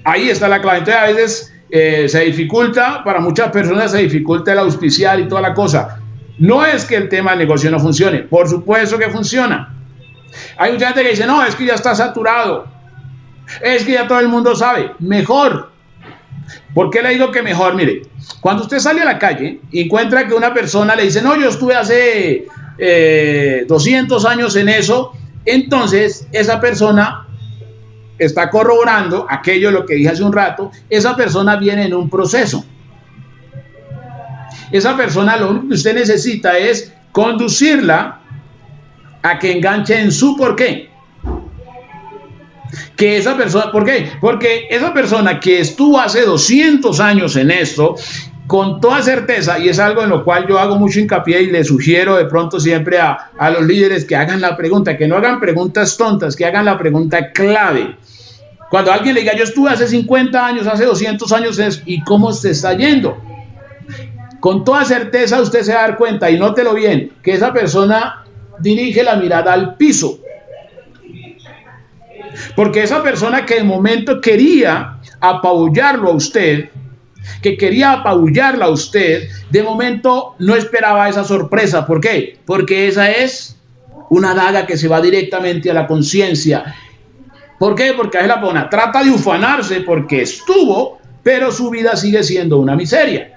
Ahí está la clave. Entonces, a veces se dificulta, para muchas personas se dificulta el auspiciar y toda la cosa. No es que el tema del negocio no funcione. Por supuesto que funciona. Hay mucha gente que dice, no, es que ya está saturado. Es que ya todo el mundo sabe. Mejor. ¿Por qué le digo que mejor? Mire, cuando usted sale a la calle y encuentra que una persona le dice, no, yo estuve hace 200 años en eso, entonces esa persona está corroborando aquello lo que dije hace un rato. Esa persona viene en un proceso. Esa persona, lo único que usted necesita es conducirla a que enganche en su por qué. Que esa persona, ¿por qué? Porque esa persona que estuvo hace 200 años en esto, con toda certeza, y es algo en lo cual yo hago mucho hincapié y le sugiero de pronto siempre a los líderes que hagan la pregunta, que no hagan preguntas tontas, que hagan la pregunta clave. Cuando alguien le diga, yo estuve hace 50 años, hace 200 años, ¿y cómo se está yendo? Con toda certeza usted se va a dar cuenta, y nótelo bien, que esa persona dirige la mirada al piso. Porque esa persona que de momento quería apabullarlo a usted, que quería apabullarla a usted, de momento no esperaba esa sorpresa. ¿Por qué? Porque esa es una daga que se va directamente a la conciencia. ¿Por qué? Porque ahí la persona trata de ufanarse porque estuvo, pero su vida sigue siendo una miseria.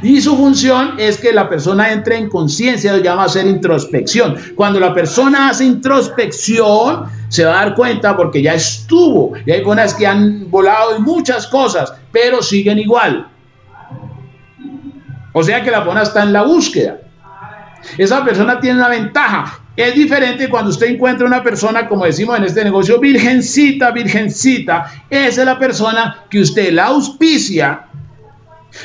Y su función es que la persona entre en conciencia, lo llama hacer introspección. Cuando la persona hace introspección, se va a dar cuenta porque ya estuvo. Y hay personas que han volado en muchas cosas, pero siguen igual. O sea que la persona está en la búsqueda. Esa persona tiene una ventaja. Es diferente cuando usted encuentra una persona, como decimos en este negocio, virgencita, virgencita. Esa es la persona que usted la auspicia.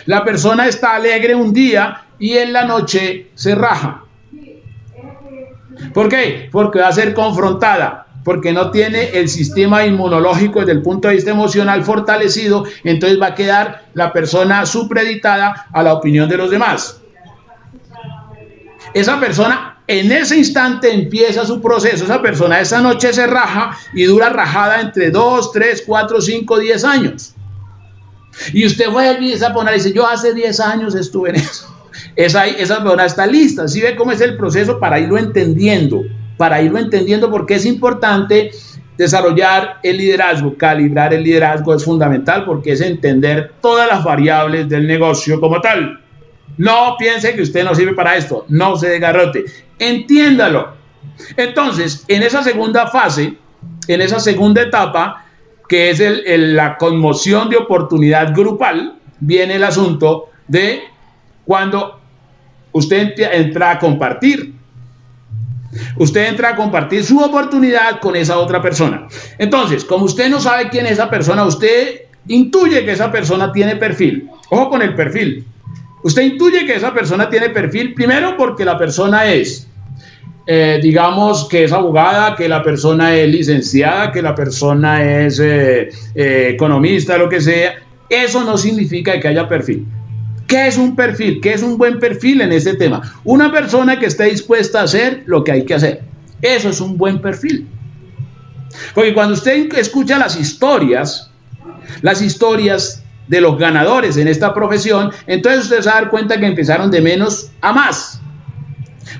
La persona está alegre un día y en la noche se raja. ¿Por qué? Porque va a ser confrontada, porque no tiene el sistema inmunológico desde el punto de vista emocional fortalecido, entonces va a quedar la persona supeditada a la opinión de los demás. Esa persona en ese instante empieza su proceso, esa persona esa noche se raja y dura rajada entre 2, 3, 4, 5, 10 años. Y usted vuelve y esa persona dice, yo hace 10 años estuve en eso. Esa persona está lista. ¿Sí ve cómo es el proceso para irlo entendiendo? Para irlo entendiendo, porque es importante desarrollar el liderazgo. Calibrar el liderazgo es fundamental porque es entender todas las variables del negocio como tal. No piense que usted no sirve para esto. No se desgarrote. Entiéndalo. Entonces, en esa segunda fase, en esa segunda etapa, que es la conmoción de oportunidad grupal, viene el asunto de cuando usted entra a compartir. Usted entra a compartir su oportunidad con esa otra persona. Entonces, como usted no sabe quién es esa persona, usted intuye que esa persona tiene perfil. Ojo con el perfil. Usted intuye que esa persona tiene perfil, primero porque la persona es digamos que es abogada, que la persona es licenciada, que la persona es economista, lo que sea. Eso no significa que haya perfil. ¿Qué es un perfil? ¿Qué es un buen perfil en este tema? Una persona que esté dispuesta a hacer lo que hay que hacer. Eso es un buen perfil. Porque cuando usted escucha las historias de los ganadores en esta profesión, entonces usted se va a dar cuenta que empezaron de menos a más.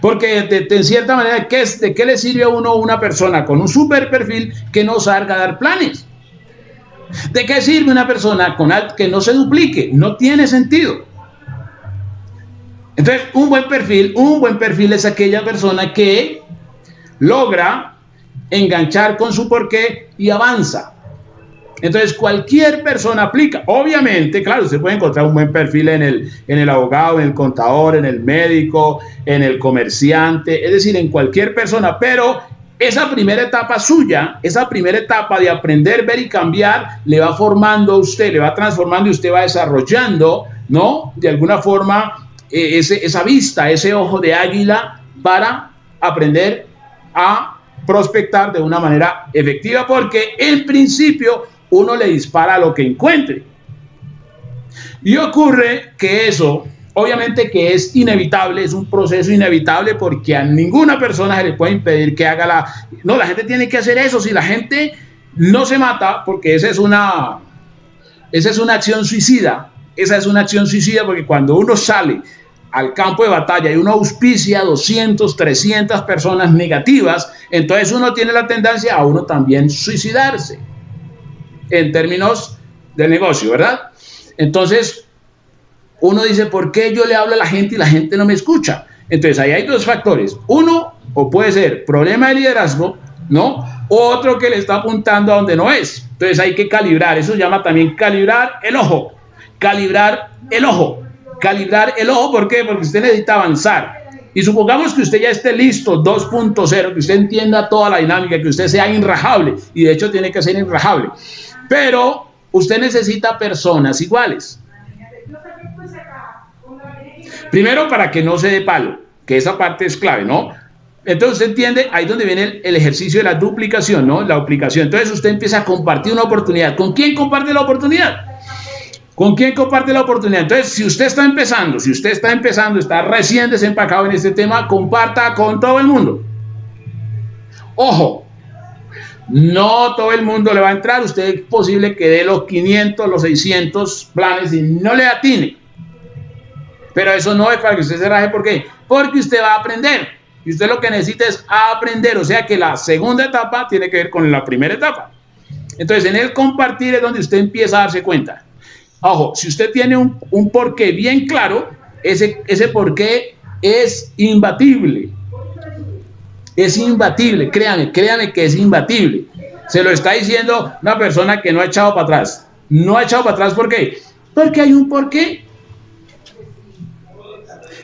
Porque de cierta manera, ¿de qué le sirve a uno una persona con un super perfil que no salga a dar planes? ¿De qué sirve una persona que no se duplique? No tiene sentido. Entonces, un buen perfil es aquella persona que logra enganchar con su porqué y avanza. Entonces, cualquier persona aplica. Obviamente, claro, usted puede encontrar un buen perfil en el abogado, en el contador, en el médico, en el comerciante, es decir, en cualquier persona, pero esa primera etapa suya, esa primera etapa de aprender, ver y cambiar, le va formando a usted, le va transformando y usted va desarrollando, ¿no? De alguna forma, esa vista, ese ojo de águila para aprender a prospectar de una manera efectiva, porque en principio uno le dispara a lo que encuentre. Y ocurre que eso, obviamente que es inevitable, es un proceso inevitable, porque a ninguna persona se le puede impedir que haga No, la gente tiene que hacer eso. Si la gente no se mata, porque esa es una acción suicida. Esa es una acción suicida, porque cuando uno sale al campo de batalla y uno auspicia a 200, 300 personas negativas, entonces uno tiene la tendencia a uno también suicidarse, en términos del negocio, ¿verdad? Entonces, uno dice, ¿por qué yo le hablo a la gente y la gente no me escucha? Entonces, ahí hay dos factores. Uno, o puede ser problema de liderazgo, ¿no? Otro que le está apuntando a donde no es. Entonces, hay que calibrar. Eso se llama también calibrar el ojo. Calibrar el ojo. Calibrar el ojo, ¿por qué? Porque usted necesita avanzar. Y supongamos que usted ya esté listo, 2.0, que usted entienda toda la dinámica, que usted sea irrajable. Y de hecho tiene que ser irrajable. Pero usted necesita personas iguales. Primero, para que no se dé palo, que esa parte es clave, ¿no? Entonces usted entiende, ahí es donde viene el ejercicio de la duplicación, ¿no? La duplicación. Entonces usted empieza a compartir una oportunidad. ¿Con quién comparte la oportunidad? ¿Con quién comparte la oportunidad? Entonces, si usted está empezando, está recién desempacado en este tema, comparta con todo el mundo. Ojo, no todo el mundo le va a entrar. Usted es posible que dé los 500, los 600 planes y no le atine. Pero eso no es para que usted se raje. ¿Por qué? Porque usted va a aprender. Y usted lo que necesita es aprender. O sea que la segunda etapa tiene que ver con la primera etapa. Entonces, en el compartir es donde usted empieza a darse cuenta. Ojo, si usted tiene un porqué bien claro, ese porqué es imbatible. Es imbatible, créame que es imbatible. Se lo está diciendo una persona que no ha echado para atrás. No ha echado para atrás, ¿por qué? Porque hay un porqué.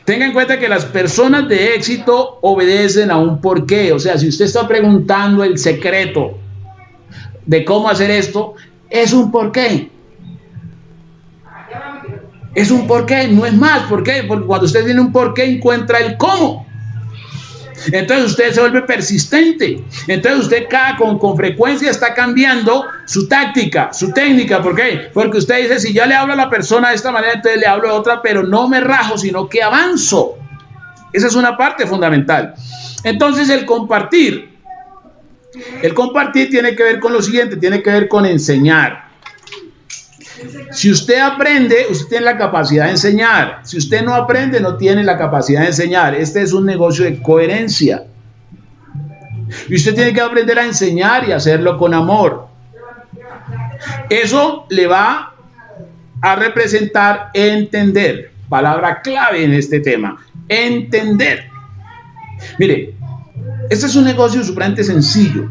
Tenga en cuenta que las personas de éxito obedecen a un porqué. O sea, si usted está preguntando el secreto de cómo hacer esto, es un porqué. Es un porqué, no es más. ¿Por qué? Porque cuando usted tiene un porqué, encuentra el cómo. Entonces usted se vuelve persistente. Entonces usted con frecuencia está cambiando su táctica, su técnica. ¿Por qué? Porque usted dice, si yo le hablo a la persona de esta manera, entonces le hablo de otra, pero no me rajo, sino que avanzo. Esa es una parte fundamental. Entonces el compartir tiene que ver con lo siguiente, tiene que ver con enseñar. Si usted aprende, usted tiene la capacidad de enseñar. Si usted no aprende, no tiene la capacidad de enseñar. Este es un negocio de coherencia. Y usted tiene que aprender a enseñar y hacerlo con amor. Eso le va a representar entender. Palabra clave en este tema. Entender. Mire, este es un negocio supremamente sencillo.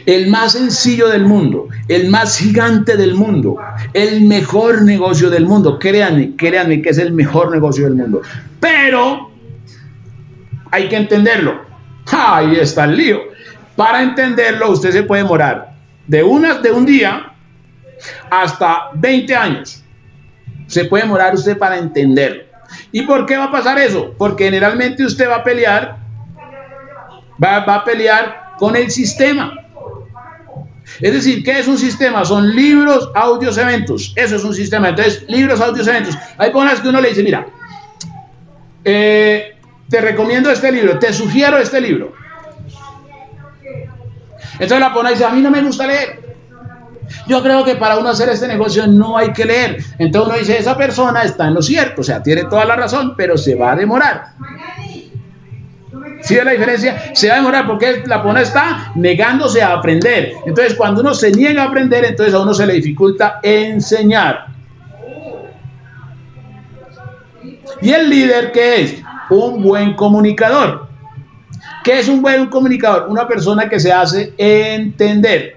El más sencillo del mundo, el más gigante del mundo, el mejor negocio del mundo. Créanme que es el mejor negocio del mundo. Pero hay que entenderlo. Ahí está el lío. Para entenderlo, usted se puede demorar de un día hasta 20 años. Se puede demorar usted para entenderlo. ¿Y por qué va a pasar eso? Porque generalmente usted va a pelear con el sistema. Es decir, ¿qué es un sistema? Son libros, audios, eventos. Eso es un sistema. Entonces, libros, audios, eventos. Hay personas que uno le dice, mira, te recomiendo este libro, te sugiero este libro. Entonces la persona dice, a mí no me gusta leer. Yo creo que para uno hacer este negocio no hay que leer. Entonces uno dice, esa persona está en lo cierto, o sea, tiene toda la razón, pero se va a demorar. ¿Sí ve la diferencia? Se va a demorar porque la persona está negándose a aprender. Entonces cuando uno se niega a aprender, entonces a uno se le dificulta enseñar. ¿Y el líder qué es? Un buen comunicador. ¿Qué es un buen comunicador? Una persona que se hace entender.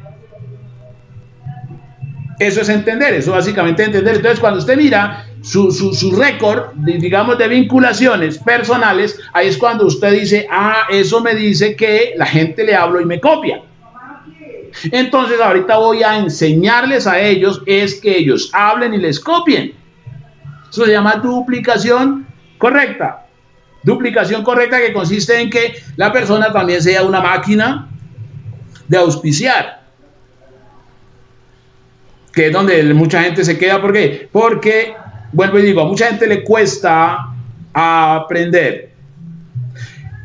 Eso es entender, eso básicamente es entender. Entonces, cuando usted mira su récord, digamos, de vinculaciones personales, ahí es cuando usted dice, eso me dice que la gente le hablo y me copia. Entonces, ahorita voy a enseñarles a ellos es que ellos hablen y les copien. Eso se llama duplicación correcta. Duplicación correcta que consiste en que la persona también sea una máquina de auspiciar. Que es donde mucha gente se queda. ¿Por qué? Porque, vuelvo y digo, a mucha gente le cuesta aprender.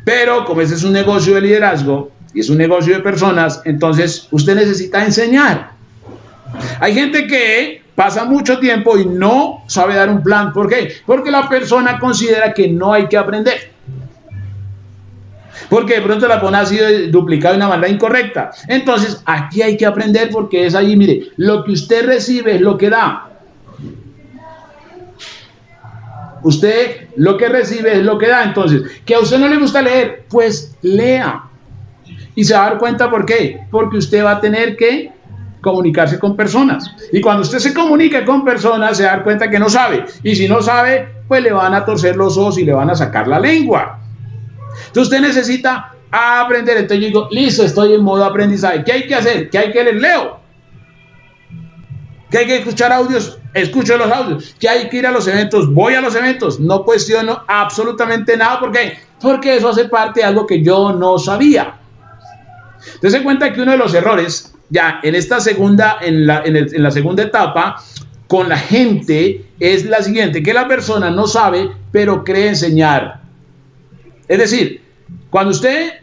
Pero como este es un negocio de liderazgo y es un negocio de personas, entonces usted necesita enseñar. Hay gente que pasa mucho tiempo y no sabe dar un plan. ¿Por qué? Porque la persona considera que no hay que aprender. Porque de pronto la persona ha sido duplicada de una manera incorrecta. Entonces, aquí hay que aprender porque es ahí, mire, lo que usted recibe es lo que da. Usted lo que recibe es lo que da. Entonces, que a usted no le gusta leer, pues lea. Y se va a dar cuenta por qué. Porque usted va a tener que comunicarse con personas. Y cuando usted se comunica con personas, se va a dar cuenta que no sabe. Y si no sabe, pues le van a torcer los ojos y le van a sacar la lengua. Entonces usted necesita aprender. Entonces yo digo, listo, estoy en modo aprendizaje. ¿Qué hay que hacer? ¿Qué hay que leer? Leo. ¿Qué hay que escuchar audios? Escucho los audios. ¿Qué hay que ir a los eventos? Voy a los eventos. No cuestiono absolutamente nada. ¿Por qué? Porque eso hace parte de algo que yo no sabía. Entonces se cuenta que uno de los errores, ya en esta segunda, en la segunda etapa, con la gente, es la siguiente, que la persona no sabe, pero cree enseñar. Es decir, cuando usted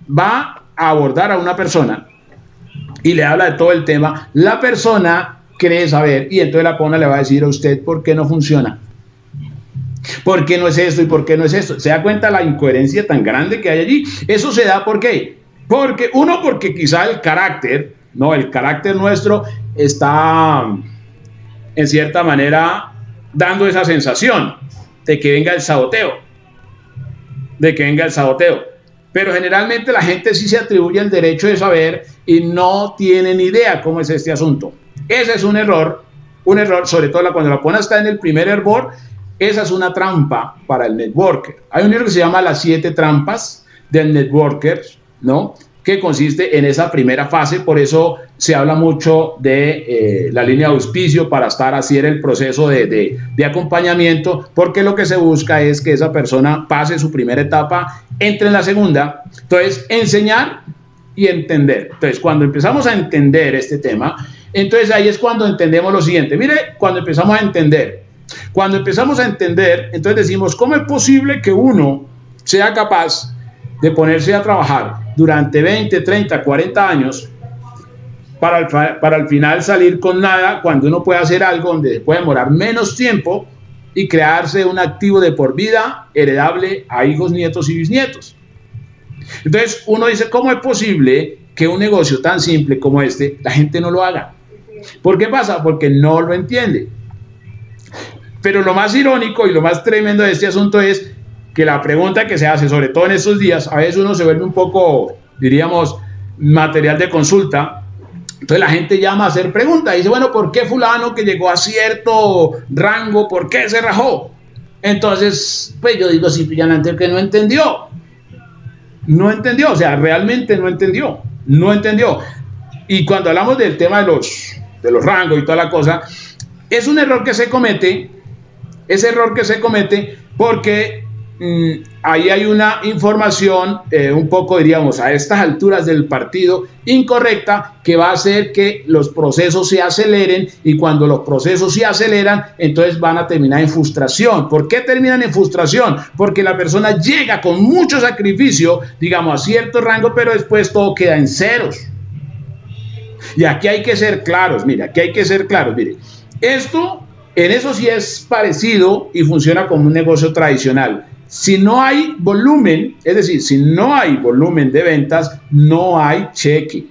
va a abordar a una persona y le habla de todo el tema, la persona cree saber y entonces la persona le va a decir a usted por qué no funciona. ¿Por qué no es esto y por qué no es esto? ¿Se da cuenta la incoherencia tan grande que hay allí? Eso se da ¿por qué? Porque quizá el carácter nuestro está en cierta manera dando esa sensación de que venga el saboteo. Pero generalmente la gente sí se atribuye el derecho de saber y no tiene ni idea cómo es este asunto. Ese es un error, sobre todo cuando la persona está en el primer hervor. Esa es una trampa para el networker. Hay un libro que se llama Las 7 trampas del networker, ¿no? Que consiste en esa primera fase. Por eso se habla mucho de la línea de auspicio para estar hacer el proceso de acompañamiento, porque lo que se busca es que esa persona pase su primera etapa, entre en la segunda. Entonces, enseñar y entender. Entonces, cuando empezamos a entender este tema, entonces ahí es cuando entendemos lo siguiente. Mire, cuando empezamos a entender, entonces decimos, ¿cómo es posible que uno sea capaz de ponerse a trabajar durante 20, 30, 40 años para al final salir con nada, cuando uno puede hacer algo donde se puede demorar menos tiempo y crearse un activo de por vida heredable a hijos, nietos y bisnietos? Entonces uno dice, ¿cómo es posible que un negocio tan simple como este la gente no lo haga? ¿Por qué pasa? Porque no lo entiende. Pero lo más irónico y lo más tremendo de este asunto es que la pregunta que se hace, sobre todo en estos días, a veces uno se vuelve un poco, diríamos, material de consulta. Entonces la gente llama a hacer preguntas y dice, bueno, ¿por qué fulano que llegó a cierto rango, por qué se rajó? Entonces, pues yo digo simplemente que no entendió. O sea, realmente no entendió. Y cuando hablamos del tema de los rangos y toda la cosa, es un error que se comete, porque ahí hay una información un poco, diríamos, a estas alturas del partido incorrecta, que va a hacer que los procesos se aceleren, y cuando los procesos se aceleran, entonces van a terminar en frustración. ¿Por qué terminan en frustración? Porque la persona llega con mucho sacrificio, digamos, a cierto rango, pero después todo queda en ceros. Y aquí hay que ser claros, mire, aquí hay que ser claros, mire, esto, en eso sí es parecido y funciona como un negocio tradicional. Si no hay volumen, es decir, si no hay volumen de ventas, no hay cheque.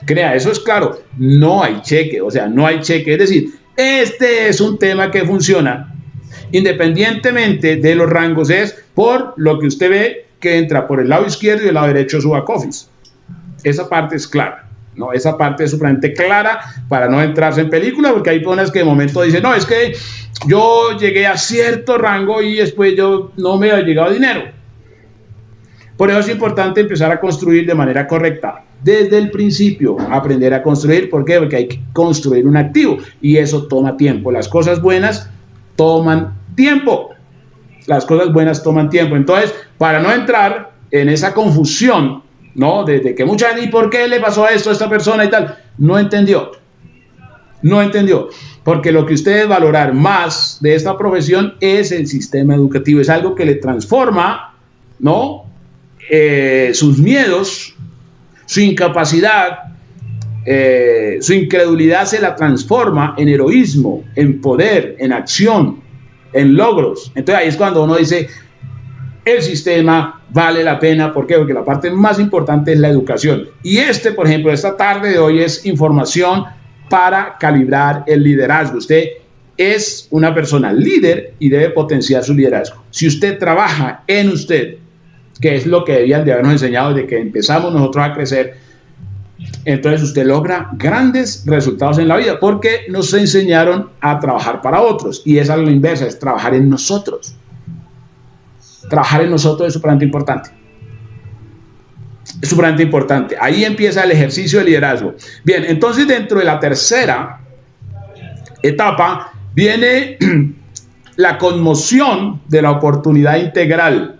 Crea, eso es claro, no hay cheque, o sea, no hay cheque. Es decir, este es un tema que funciona independientemente de los rangos, es por lo que usted ve que entra por el lado izquierdo y el lado derecho de su back office. Esa parte es clara. No, esa parte es supremamente clara para no entrarse en película, porque hay personas que de momento dicen, no, es que yo llegué a cierto rango y después yo no me ha llegado dinero. Por eso es importante empezar a construir de manera correcta desde el principio, aprender a construir. ¿Por qué? Porque hay que construir un activo y eso toma tiempo. Las cosas buenas toman tiempo. Las cosas buenas toman tiempo. Entonces, para no entrar en esa confusión, ¿no? De que mucha gente, ¿y por qué le pasó esto a esta persona y tal? No entendió. No entendió. Porque lo que usted debe valorar más de esta profesión es el sistema educativo. Es algo que le transforma, ¿no? Sus miedos, su incapacidad, su incredulidad se la transforma en heroísmo, en poder, en acción, en logros. Entonces ahí es cuando uno dice, el sistema vale la pena. ¿Por qué? Porque la parte más importante es la educación. Y por ejemplo, esta tarde de hoy es información para calibrar el liderazgo. Usted es una persona líder y debe potenciar su liderazgo. Si usted trabaja en usted, que es lo que debían de habernos enseñado desde que empezamos nosotros a crecer, entonces usted logra grandes resultados en la vida, porque nos enseñaron a trabajar para otros, y es a lo inversa, es trabajar en nosotros. Trabajar en nosotros es súper importante. Es súper importante. Ahí empieza el ejercicio de liderazgo. Bien, entonces dentro de la tercera etapa viene la conmoción de la oportunidad integral.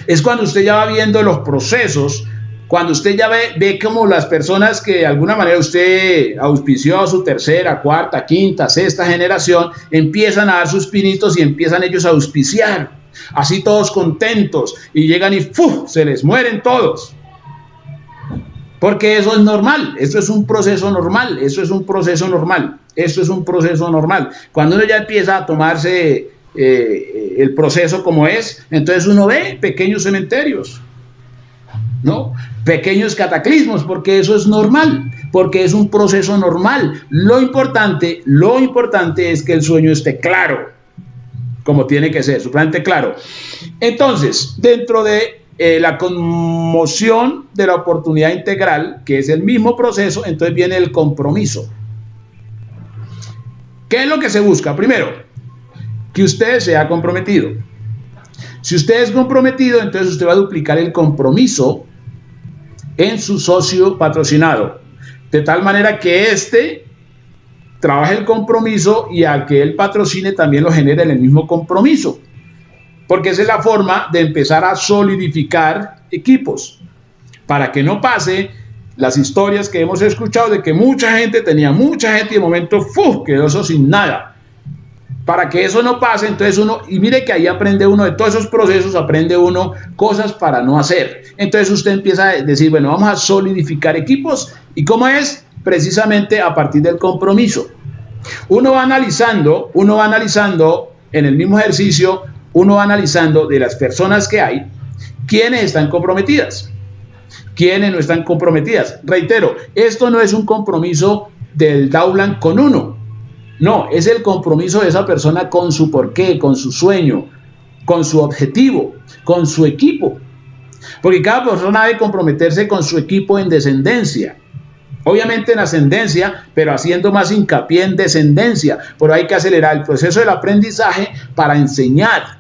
Es cuando usted ya va viendo los procesos, cuando usted ya ve como las personas que de alguna manera usted auspició a su tercera, cuarta, quinta, sexta generación, empiezan a dar sus pinitos y empiezan ellos a auspiciar. Así todos contentos, y llegan y ¡fuf!, se les mueren todos. Porque eso es normal, eso es un proceso normal, eso es un proceso normal, eso es un proceso normal. Cuando uno ya empieza a tomarse el proceso como es, entonces uno ve pequeños cementerios, ¿no? Pequeños cataclismos, porque eso es normal, porque es un proceso normal. Lo importante es que el sueño esté claro, como tiene que ser, supremamente claro. Entonces, dentro de la conmoción de la oportunidad integral, que es el mismo proceso, entonces viene el compromiso. ¿Qué es lo que se busca? Primero, que usted sea comprometido. Si usted es comprometido, entonces usted va a duplicar el compromiso en su socio patrocinado, de tal manera que trabaje el compromiso y al que él patrocine también lo genere en el mismo compromiso, porque esa es la forma de empezar a solidificar equipos, para que no pase las historias que hemos escuchado de que mucha gente y de momento quedó eso sin nada. Para que eso no pase, entonces y mire que ahí aprende uno de todos esos procesos, aprende uno cosas para no hacer. Entonces usted empieza a decir, bueno, vamos a solidificar equipos. ¿Y cómo es? Precisamente a partir del compromiso. Uno va analizando en el mismo ejercicio, uno va analizando de las personas que hay, quiénes están comprometidas, quiénes no están comprometidas. Reitero, esto no es un compromiso del Daulan con uno. No, es el compromiso de esa persona con su porqué, con su sueño, con su objetivo, con su equipo. Porque cada persona debe comprometerse con su equipo en descendencia. Obviamente en ascendencia, pero haciendo más hincapié en descendencia. Pero hay que acelerar el proceso del aprendizaje para enseñar.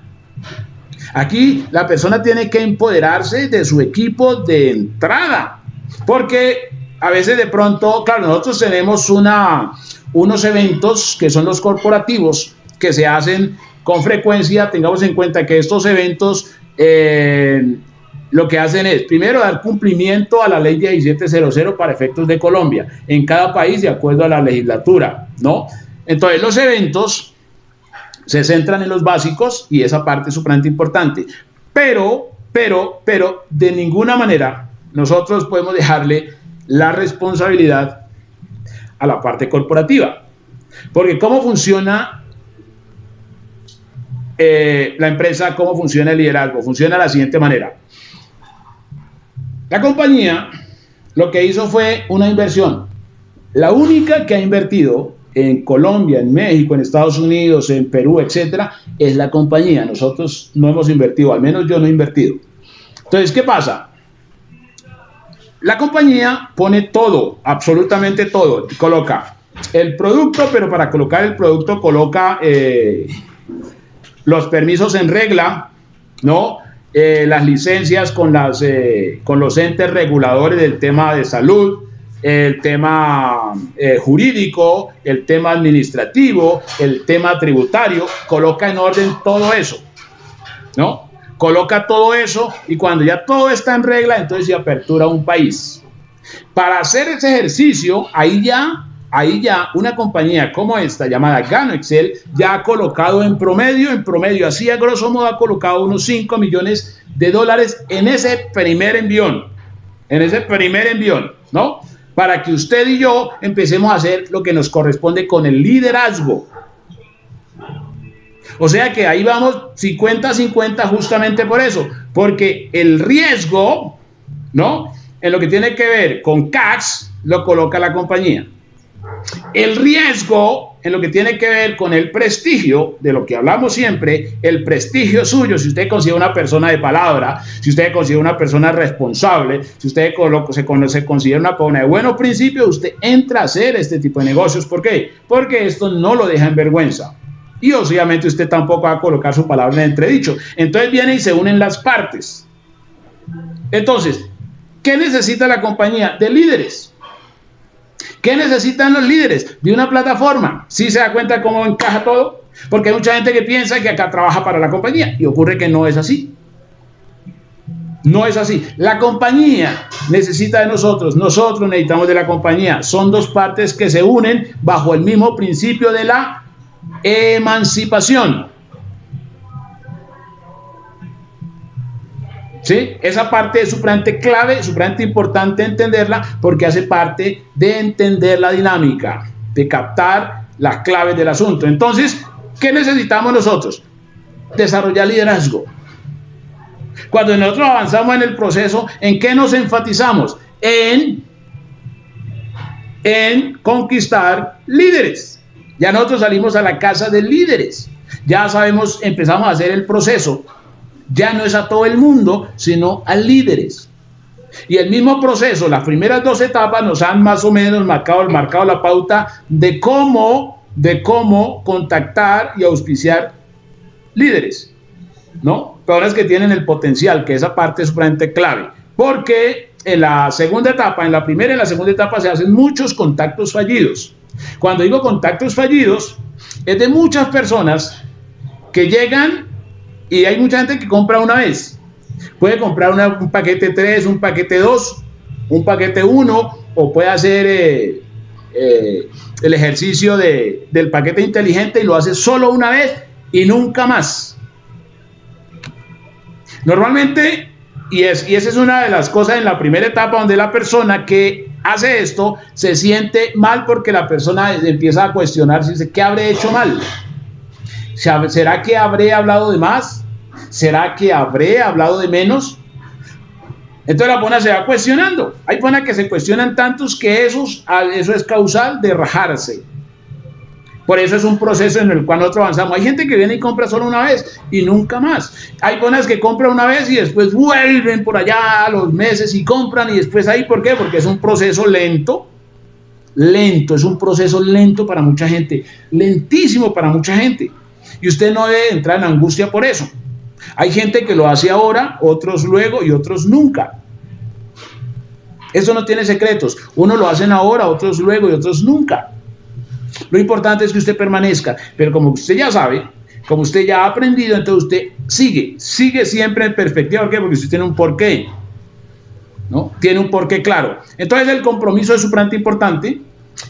Aquí la persona tiene que empoderarse de su equipo de entrada. Porque a veces de pronto, claro, nosotros tenemos unos eventos que son los corporativos, que se hacen con frecuencia. Tengamos en cuenta que estos eventos lo que hacen es, primero, dar cumplimiento a la ley 1700 para efectos de Colombia, en cada país de acuerdo a la legislatura, ¿no? Entonces, los eventos se centran en los básicos y esa parte es supremamente importante. Pero, de ninguna manera nosotros podemos dejarle la responsabilidad a la parte corporativa. Porque ¿cómo funciona la empresa? ¿Cómo funciona el liderazgo? Funciona de la siguiente manera. La compañía lo que hizo fue una inversión. La única que ha invertido en Colombia, en México, en Estados Unidos, en Perú, etcétera, es la compañía. Nosotros no hemos invertido, al menos yo no he invertido. Entonces, ¿qué pasa? La compañía pone todo, absolutamente todo. Coloca el producto, pero para colocar el producto coloca los permisos en regla, ¿no? Las licencias con los entes reguladores del tema de salud, el tema jurídico, el tema administrativo, el tema tributario. Coloca en orden todo eso, ¿no? Coloca todo eso y cuando ya todo está en regla, entonces se apertura un país. Para hacer ese ejercicio, ahí ya una compañía como esta, llamada Ganoexcel, ya ha colocado en promedio, así a grosso modo, ha colocado unos 5 millones de dólares en ese primer envión, ¿no? Para que usted y yo empecemos a hacer lo que nos corresponde con el liderazgo. O sea que ahí vamos 50-50 justamente por eso, porque el riesgo, ¿no? En lo que tiene que ver con CACs, lo coloca la compañía. El riesgo en lo que tiene que ver con el prestigio, de lo que hablamos siempre, el prestigio suyo, si usted considera una persona de palabra, si usted considera una persona responsable, si usted se considera una persona de buenos principios, usted entra a hacer este tipo de negocios. ¿Por qué? Porque esto no lo deja en vergüenza. Y obviamente usted tampoco va a colocar su palabra en entredicho. Entonces viene y se unen las partes. Entonces, ¿qué necesita la compañía? De líderes. ¿Qué necesitan los líderes? De una plataforma. ¿Sí se da cuenta cómo encaja todo? Porque hay mucha gente que piensa que acá trabaja para la compañía y ocurre que no es así. No es así. La compañía necesita de nosotros necesitamos de la compañía. Son dos partes que se unen bajo el mismo principio de la emancipación. ¿Sí? Esa parte es supremamente clave, supremamente importante entenderla porque hace parte de entender la dinámica, de captar las claves del asunto. Entonces, ¿qué necesitamos nosotros? Desarrollar liderazgo. Cuando nosotros avanzamos en el proceso, ¿en qué nos enfatizamos? En conquistar líderes. Ya nosotros salimos a la casa de líderes. Ya sabemos, empezamos a hacer el proceso. Ya no es a todo el mundo, sino a líderes. Y el mismo proceso, las primeras 2 etapas nos han más o menos marcado la pauta de cómo contactar y auspiciar líderes, ¿no? Personas que tienen el potencial, que esa parte es sumamente clave. Porque en la segunda etapa, en la primera y en la segunda etapa se hacen muchos contactos fallidos. Cuando digo contactos fallidos, es de muchas personas que llegan y hay mucha gente que compra una vez. Puede comprar un paquete 3, un paquete 2, un paquete 1, o puede hacer el ejercicio del paquete inteligente y lo hace solo una vez y nunca más. Normalmente, y esa es una de las cosas en la primera etapa donde la persona que hace esto se siente mal porque la persona empieza a cuestionarse y dice, ¿qué habré hecho mal? ¿Será que habré hablado de más? ¿Será que habré hablado de menos? Entonces la persona se va cuestionando. Hay personas que se cuestionan tantos que eso es causal de rajarse. Por eso es un proceso en el cual nosotros avanzamos. Hay gente que viene y compra solo una vez y nunca más. Hay personas que compran una vez y después vuelven por allá a los meses y compran y después ahí. ¿Por qué? Porque es un proceso lento. Es un proceso lento para mucha gente. Lentísimo para mucha gente. Y usted no debe entrar en angustia por eso. Hay gente que lo hace ahora, otros luego y otros nunca. Eso no tiene secretos. Unos lo hacen ahora, otros luego y otros nunca. Lo importante es que usted permanezca, pero como usted ya sabe, como usted ya ha aprendido, entonces usted sigue siempre en perspectiva. ¿Por qué? Porque usted tiene un porqué, ¿no? Tiene un porqué claro. Entonces el compromiso es supremamente importante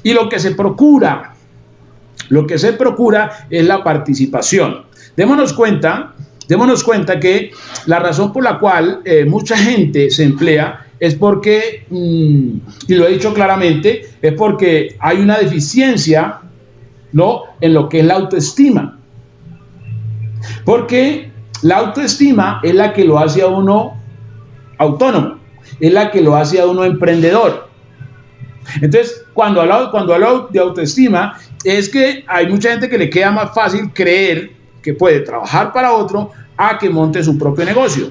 y lo que se procura es la participación. Démonos cuenta que la razón por la cual mucha gente se emplea es porque, y lo he dicho claramente, es porque hay una deficiencia, ¿no?, en lo que es la autoestima. Porque la autoestima es la que lo hace a uno autónomo, es la que lo hace a uno emprendedor. Entonces, cuando hablo de autoestima, es que hay mucha gente que le queda más fácil creer que puede trabajar para otro a que monte su propio negocio.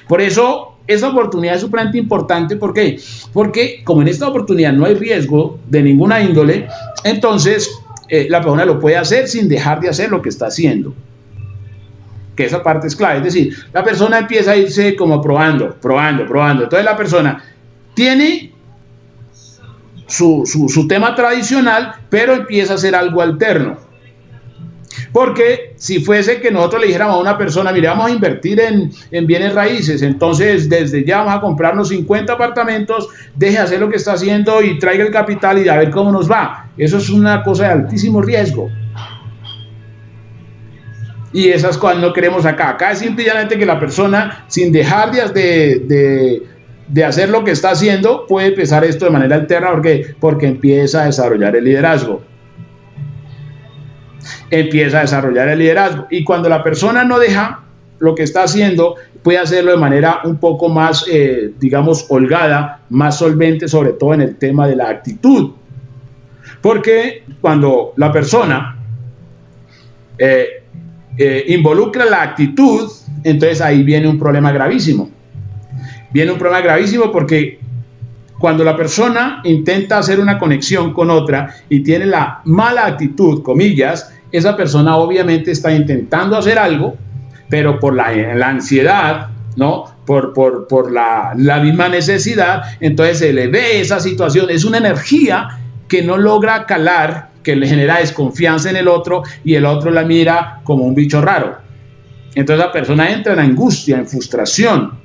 Por eso, esa oportunidad es supremamente importante. ¿Por qué? Porque como en esta oportunidad no hay riesgo de ninguna índole, entonces la persona lo puede hacer sin dejar de hacer lo que está haciendo. Que esa parte es clave. Es decir, la persona empieza a irse como probando. Entonces la persona tiene su tema tradicional, pero empieza a hacer algo alterno. Porque si fuese que nosotros le dijéramos a una persona, mire, vamos a invertir en bienes raíces, entonces desde ya vamos a comprarnos 50 apartamentos, deje hacer lo que está haciendo y traiga el capital y a ver cómo nos va. Eso es una cosa de altísimo riesgo. Y esas cosas no queremos acá. Acá es simplemente que la persona, sin dejar de hacer lo que está haciendo, puede empezar esto de manera alterna. Porque empieza a desarrollar el liderazgo. Y cuando la persona no deja lo que está haciendo, puede hacerlo de manera un poco más, digamos, holgada, más solvente, sobre todo en el tema de la actitud. Porque cuando la persona involucra la actitud, entonces ahí viene un problema gravísimo. Porque cuando la persona intenta hacer una conexión con otra y tiene la mala actitud, comillas, esa persona obviamente está intentando hacer algo, pero por la ansiedad, ¿no?, por la misma necesidad, entonces se le ve esa situación. Es una energía que no logra calar, que le genera desconfianza en el otro y el otro la mira como un bicho raro. Entonces la persona entra en angustia, en frustración.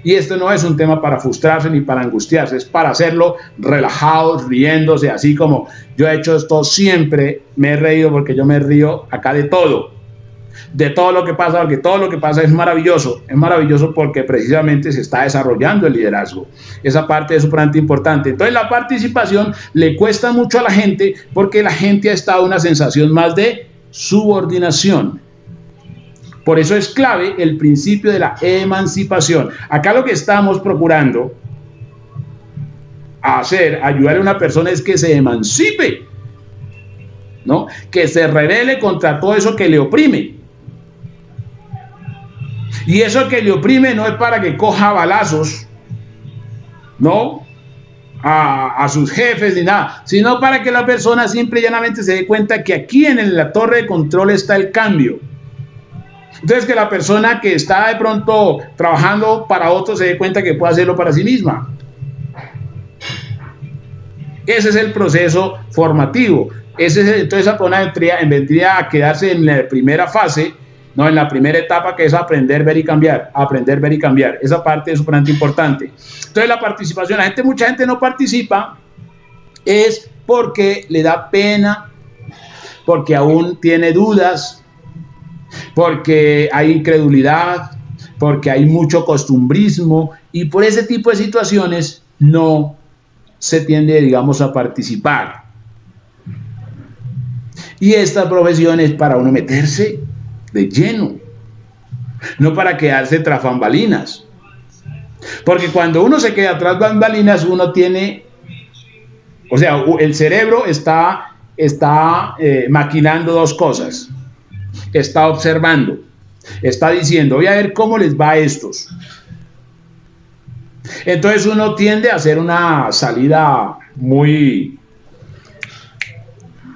Y esto no es un tema para frustrarse ni para angustiarse, es para hacerlo relajados, riéndose, así como yo he hecho esto siempre, me he reído porque yo me río acá de todo lo que pasa, porque todo lo que pasa es maravilloso porque precisamente se está desarrollando el liderazgo. Esa parte es sumamente importante. Entonces la participación le cuesta mucho a la gente porque la gente ha estado en una sensación más de subordinación. Por eso es clave el principio de la emancipación. Acá lo que estamos procurando hacer, ayudar a una persona es que se emancipe, ¿no?, que se rebele contra todo eso que le oprime. Y eso que le oprime no es para que coja balazos, ¿no?, a sus jefes ni nada, sino para que la persona simple y llanamente se dé cuenta que aquí en la torre de control está el cambio. Entonces, que la persona que está de pronto trabajando para otros se dé cuenta que puede hacerlo para sí misma. Ese es el proceso formativo. Entonces, esa persona vendría a quedarse en la primera fase, no, en la primera etapa, que es aprender, ver y cambiar. Esa parte es súper importante. Entonces, la participación, mucha gente no participa, es porque le da pena, porque aún tiene dudas, porque hay incredulidad, porque hay mucho costumbrismo, y por ese tipo de situaciones no se tiende, digamos, a participar. Y esta profesión es para uno meterse de lleno, no para quedarse tras bambalinas. Porque cuando uno se queda tras bambalinas, uno tiene, o sea, el cerebro está maquinando dos cosas. Está observando, está diciendo, voy a ver cómo les va a estos. Entonces uno tiende a hacer una salida muy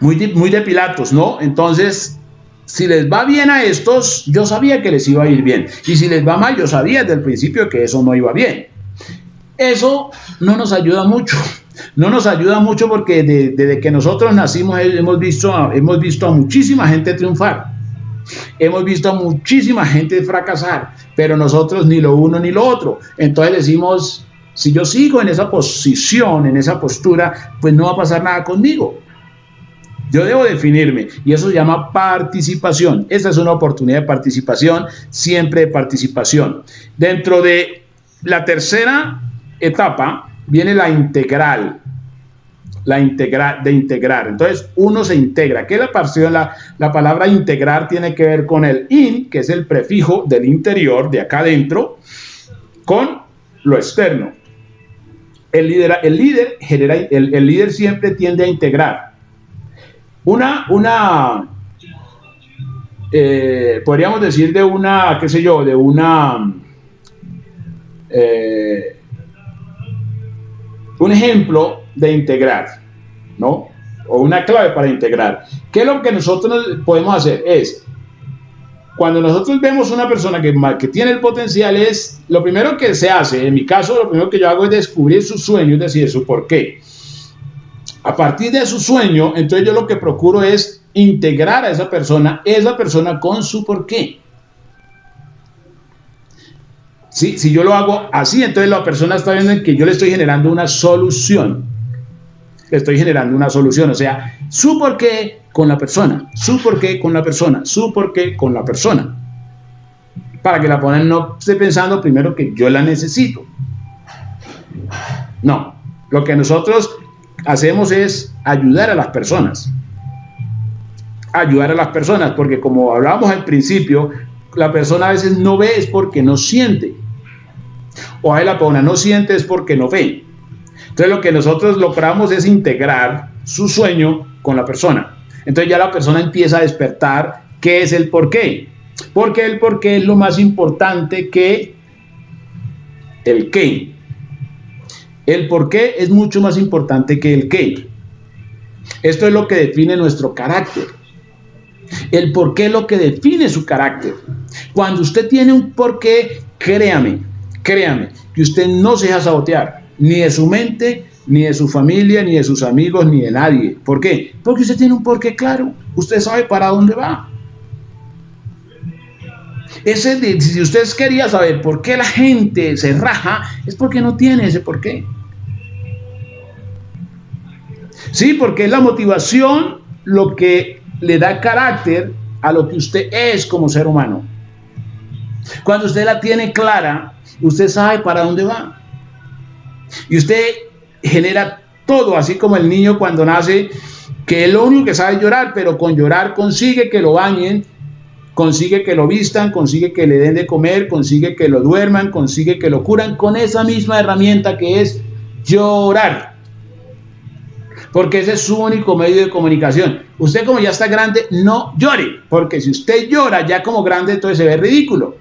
de Pilatos, ¿no? Entonces, si les va bien a estos, yo sabía que les iba a ir bien. Y si les va mal, yo sabía desde el principio que eso no iba bien. Eso no nos ayuda mucho, No nos ayuda mucho porque desde que nosotros nacimos hemos visto a muchísima gente triunfar. Hemos visto a muchísima gente fracasar, pero nosotros ni lo uno ni lo otro. Entonces decimos, si yo sigo en esa posición, en esa postura, pues no va a pasar nada conmigo. Yo debo definirme y eso se llama participación. Esta es una oportunidad de participación, siempre de participación. Dentro de la tercera etapa viene la integral. De integrar. Entonces, uno se integra. ¿Qué es la pasión? La palabra integrar tiene que ver con el in, que es el prefijo del interior, de acá adentro, con lo externo. El líder siempre tiende a integrar. Podríamos decir de una, qué sé yo, de una, un ejemplo de integrar, ¿no? O una clave para integrar. ¿Qué es lo que nosotros podemos hacer? Es, cuando nosotros vemos una persona que tiene el potencial, es lo primero que se hace, en mi caso, lo primero que yo hago es descubrir su sueño, es decir, su porqué. A partir de su sueño, entonces yo lo que procuro es integrar a esa persona con su porqué. ¿Sí? Si yo lo hago así, entonces la persona está viendo que yo le estoy generando una solución. Le estoy generando una solución, o sea, su porqué con la persona, su porqué con la persona, su porqué con la persona. Para que la persona no esté pensando primero que yo la necesito. No, lo que nosotros hacemos es ayudar a las personas. Ayudar a las personas, porque como hablábamos al principio, la persona a veces no ve es porque no siente. O ahí la persona no siente es porque no ve. Entonces lo que nosotros logramos es integrar su sueño con la persona. Entonces ya la persona empieza a despertar qué es el porqué. Porque el porqué es lo más importante que el qué. El porqué es mucho más importante que el qué. Esto es lo que define nuestro carácter. El porqué es lo que define su carácter. Cuando usted tiene un porqué, créame, que usted no se deja sabotear, ni de su mente, ni de su familia, ni de sus amigos, ni de nadie. ¿Por qué? Porque usted tiene un porqué claro. Usted sabe para dónde va. Si usted quería saber por qué la gente se raja, es porque no tiene ese porqué. Sí, porque es la motivación lo que le da carácter a lo que usted es como ser humano. Cuando usted la tiene clara, usted sabe para dónde va. Y usted genera todo, así como el niño cuando nace, que es lo único que sabe llorar, pero con llorar consigue que lo bañen, consigue que lo vistan, consigue que le den de comer, consigue que lo duerman, consigue que lo curan, con esa misma herramienta que es llorar. Porque ese es su único medio de comunicación. Usted, como ya está grande, no llore, porque si usted llora ya como grande, entonces se ve ridículo.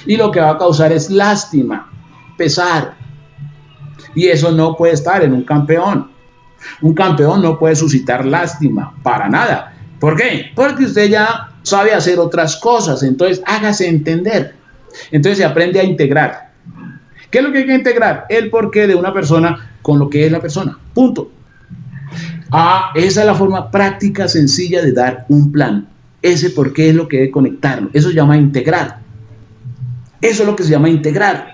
Y lo que va a causar es lástima, pesar. Y eso no puede estar en un campeón. Un campeón no puede suscitar lástima, para nada. ¿Por qué? Porque usted ya sabe hacer otras cosas, entonces hágase entender. Entonces se aprende a integrar. ¿Qué es lo que hay que integrar? El porqué de una persona con lo que es la persona. Punto. Esa es la forma práctica, sencilla de dar un plan. Ese porqué es lo que debe conectarlo. Eso se llama integrar. Eso es lo que se llama integrar.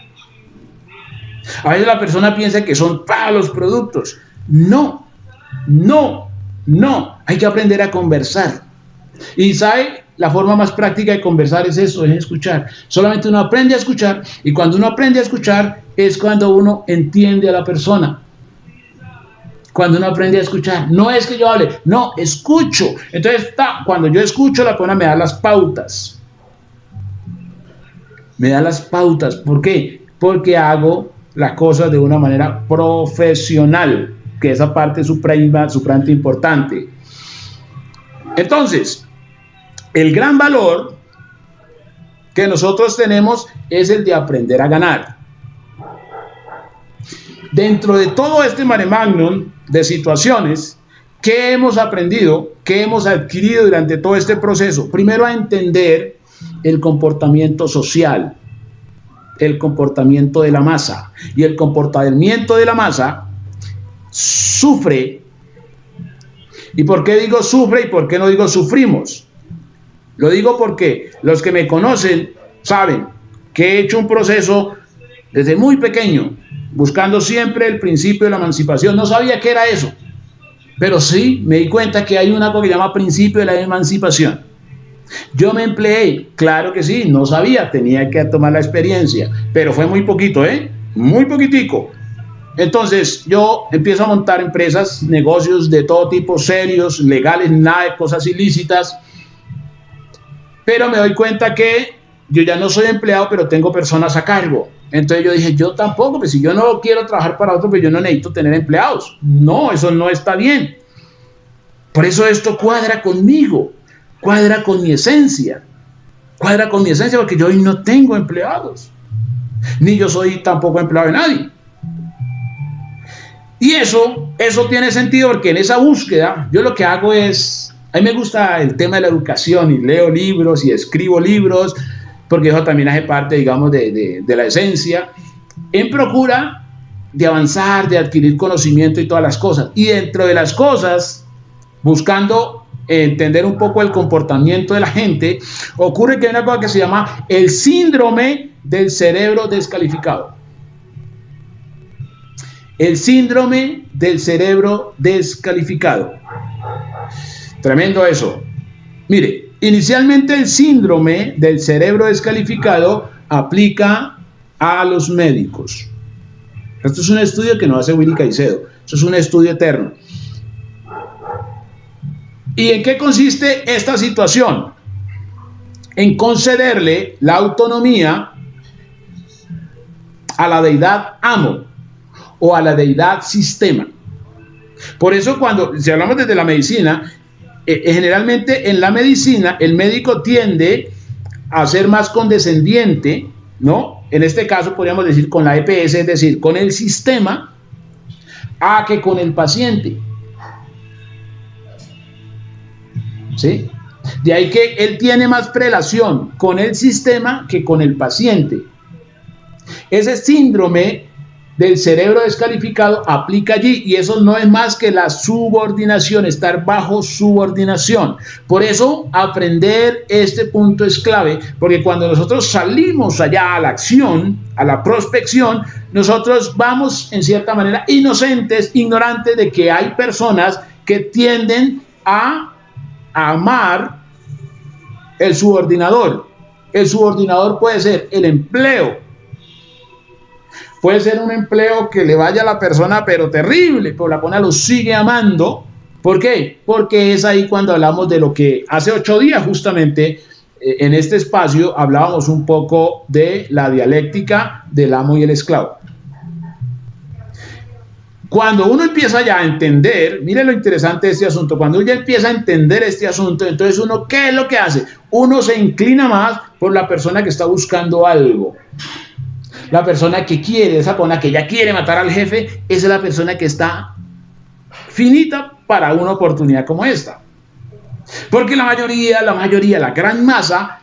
A veces la persona piensa que son para los productos. No. Hay que aprender a conversar. Y ¿sabe? La forma más práctica de conversar es eso, es escuchar. Solamente uno aprende a escuchar, y cuando uno aprende a escuchar es cuando uno entiende a la persona. Cuando uno aprende a escuchar, no es que yo hable, no, escucho. Entonces, cuando yo escucho, la persona me da las pautas. Me da las pautas. ¿Por qué? Porque hago las cosas de una manera profesional, que esa parte es supremamente importante. Entonces, el gran valor que nosotros tenemos es el de aprender a ganar. Dentro de todo este mare magnum de situaciones, ¿qué hemos aprendido? ¿Qué hemos adquirido durante todo este proceso? Primero, a entender el comportamiento social, el comportamiento de la masa. Y el comportamiento de la masa sufre. ¿Y por qué digo sufre y por qué no digo sufrimos? Lo digo porque los que me conocen saben que he hecho un proceso desde muy pequeño, buscando siempre el principio de la emancipación. No sabía qué era eso, pero sí me di cuenta que hay una cosa que se llama principio de la emancipación. Yo me empleé, claro que sí, no sabía, tenía que tomar la experiencia, pero fue muy poquito, muy poquitico. Entonces yo empiezo a montar empresas, negocios de todo tipo, serios, legales, nada de cosas ilícitas, pero me doy cuenta que yo ya no soy empleado, pero tengo personas a cargo. Entonces yo dije, yo tampoco, pues si yo no quiero trabajar para otro, pues yo no necesito tener empleados. No, eso no está bien. Por eso esto cuadra conmigo, cuadra con mi esencia, porque yo hoy no tengo empleados, ni yo soy tampoco empleado de nadie. Y eso tiene sentido porque en esa búsqueda yo lo que hago es, a mí me gusta el tema de la educación y leo libros y escribo libros, porque eso también hace parte, digamos, de la esencia, en procura de avanzar, de adquirir conocimiento y todas las cosas. Y dentro de las cosas, buscando entender un poco el comportamiento de la gente, ocurre que hay una cosa que se llama el síndrome del cerebro descalificado. El síndrome del cerebro descalificado. Tremendo eso. Mire, inicialmente el síndrome del cerebro descalificado aplica a los médicos. Esto es un estudio que no hace Willy Caicedo. Esto es un estudio eterno. ¿Y en qué consiste esta situación? En concederle la autonomía a la deidad amo o a la deidad sistema. Por eso si hablamos desde la medicina, generalmente en la medicina el médico tiende a ser más condescendiente, ¿no? En este caso podríamos decir con la EPS, es decir, con el sistema, a que con el paciente. ¿Sí? De ahí que él tiene más prelación con el sistema que con el paciente. Ese síndrome del cerebro descalificado aplica allí, y eso no es más que la subordinación, estar bajo subordinación. Por eso aprender este punto es clave, porque cuando nosotros salimos allá a la acción, a la prospección, nosotros vamos en cierta manera inocentes, ignorantes de que hay personas que tienden a amar el subordinador. El subordinador puede ser el empleo. Puede ser un empleo que le vaya a la persona, pero terrible, pero la persona lo sigue amando. ¿Por qué? Porque es ahí cuando hablamos de lo que hace 8 días justamente en este espacio hablábamos un poco de la dialéctica del amo y el esclavo. Cuando uno empieza ya a entender, mire lo interesante de este asunto, cuando uno ya empieza a entender este asunto, entonces uno, ¿qué es lo que hace? Uno se inclina más por la persona que está buscando algo. La persona que quiere, esa persona que ya quiere matar al jefe, esa es la persona que está finita para una oportunidad como esta. Porque la mayoría, la gran masa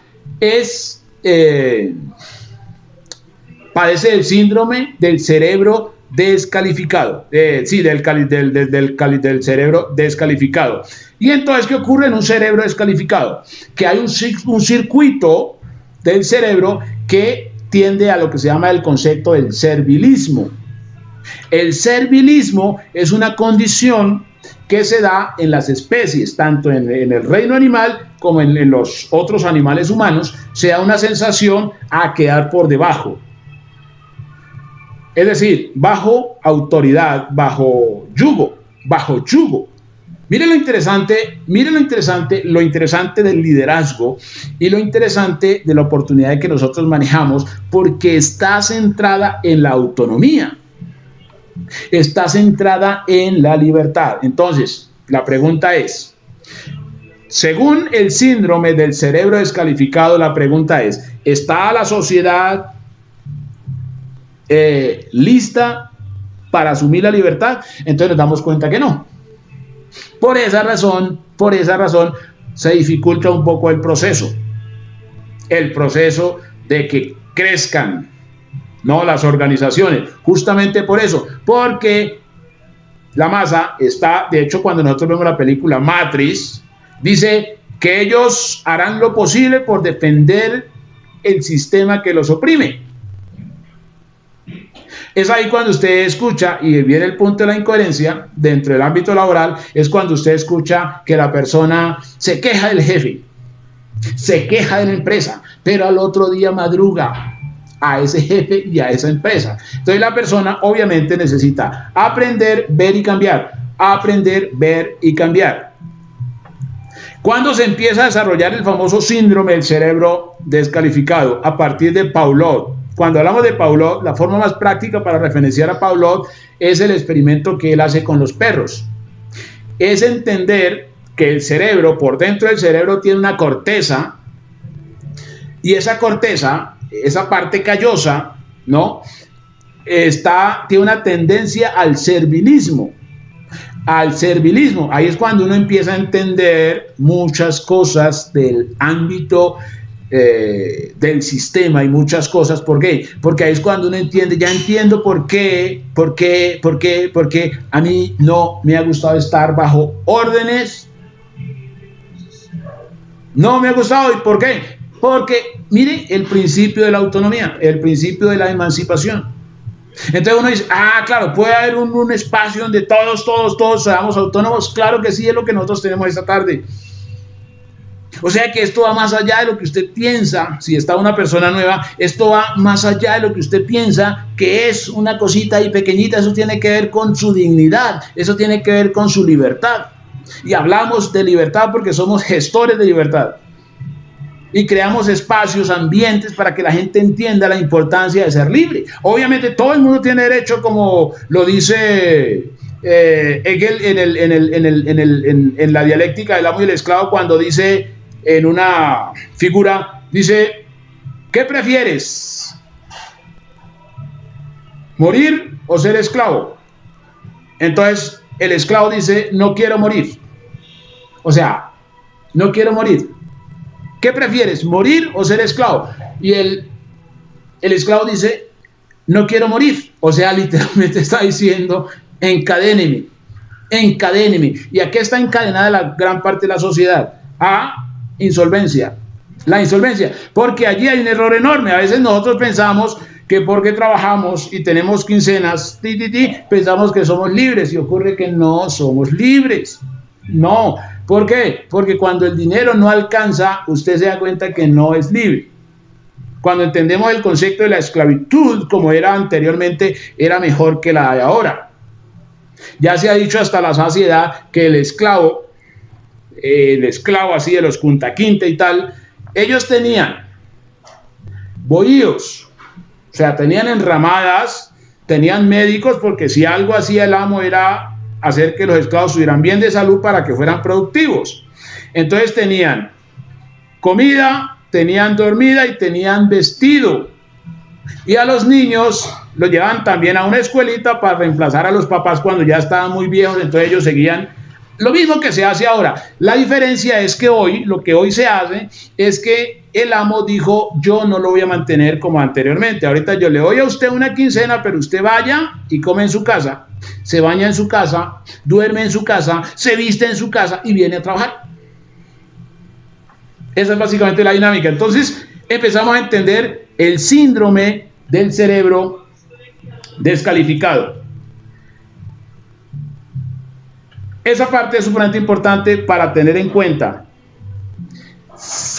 padece del síndrome del cerebro descalificado. Del cerebro descalificado. Y entonces, ¿qué ocurre en un cerebro descalificado? Que hay un circuito del cerebro que tiende a lo que se llama el concepto del servilismo. El servilismo es una condición que se da en las especies, tanto en el reino animal como en los otros animales humanos, se da una sensación a quedar por debajo. Es decir, bajo autoridad, bajo yugo. Miren lo interesante del liderazgo y lo interesante de la oportunidad que nosotros manejamos, porque está centrada en la autonomía, está centrada en la libertad. Entonces, la pregunta es, según el síndrome del cerebro descalificado, la pregunta es, ¿está la sociedad lista para asumir la libertad? Entonces nos damos cuenta que no. Por esa razón se dificulta un poco el proceso de que crezcan, ¿no?, las organizaciones, justamente por eso, porque la masa está, de hecho, cuando nosotros vemos la película Matrix, dice que ellos harán lo posible por defender el sistema que los oprime. Es ahí cuando usted escucha, y viene el punto de la incoherencia dentro del ámbito laboral, es cuando usted escucha que la persona se queja del jefe, se queja de la empresa, pero al otro día madruga a ese jefe y a esa empresa. Entonces la persona obviamente necesita aprender, ver y cambiar, aprender, ver y cambiar. ¿Cuándo se empieza a desarrollar el famoso síndrome del cerebro descalificado? A partir de Pavlov. Cuando hablamos de Pavlov, la forma más práctica para referenciar a Pavlov es el experimento que él hace con los perros. Es entender que el cerebro, por dentro del cerebro, tiene una corteza, y esa corteza, esa parte callosa, ¿no? Tiene una tendencia al servilismo. Al servilismo. Ahí es cuando uno empieza a entender muchas cosas del ámbito del sistema y muchas cosas. ¿Por qué? Porque ahí es cuando uno entiende, ya entiendo por qué a mí no me ha gustado estar bajo órdenes. No me ha gustado. ¿Y por qué? Porque, mire, el principio de la autonomía, el principio de la emancipación. Entonces uno dice, claro, puede haber un espacio donde todos seamos autónomos. Claro que sí, es lo que nosotros tenemos esta tarde. O sea que esto va más allá de lo que usted piensa. Si está una persona nueva, esto va más allá de lo que usted piensa, que es una cosita ahí pequeñita. Eso tiene que ver con su dignidad, eso tiene que ver con su libertad. Y hablamos de libertad porque somos gestores de libertad. Y creamos espacios, ambientes para que la gente entienda la importancia de ser libre. Obviamente todo el mundo tiene derecho, como lo dice Hegel en la dialéctica del amo y el esclavo, cuando dice en una figura, dice, ¿qué prefieres? ¿Morir o ser esclavo? Entonces el esclavo dice, no quiero morir. O sea, no quiero morir. ¿Qué prefieres, morir o ser esclavo? Y el esclavo dice, no quiero morir. O sea, literalmente está diciendo, encadéneme, encadéneme. ¿Y a qué está encadenada la gran parte de la sociedad? A insolvencia. La insolvencia. Porque allí hay un error enorme. A veces nosotros pensamos que porque trabajamos y tenemos quincenas, pensamos que somos libres, y ocurre que no somos libres. No. ¿Por qué? Porque cuando el dinero no alcanza, usted se da cuenta que no es libre. Cuando entendemos el concepto de la esclavitud como era anteriormente, era mejor que la de ahora. Ya se ha dicho hasta la saciedad que el esclavo así de los Kunta Kinte y tal, ellos tenían bohíos, o sea, tenían enramadas, tenían médicos, porque si algo hacía el amo era hacer que los esclavos estuvieran bien de salud para que fueran productivos. Entonces tenían comida, tenían dormida y tenían vestido. Y a los niños los llevaban también a una escuelita para reemplazar a los papás cuando ya estaban muy viejos, entonces ellos seguían lo mismo que se hace ahora. La diferencia es que hoy, lo que hoy se hace es que el amo dijo, yo no lo voy a mantener como anteriormente. Ahorita yo le doy a usted una quincena, pero usted vaya y come en su casa, se baña en su casa, duerme en su casa, se viste en su casa y viene a trabajar. Esa es básicamente la dinámica. Entonces empezamos a entender el síndrome del cerebro descalificado. Esa parte es sumamente importante para tener en cuenta.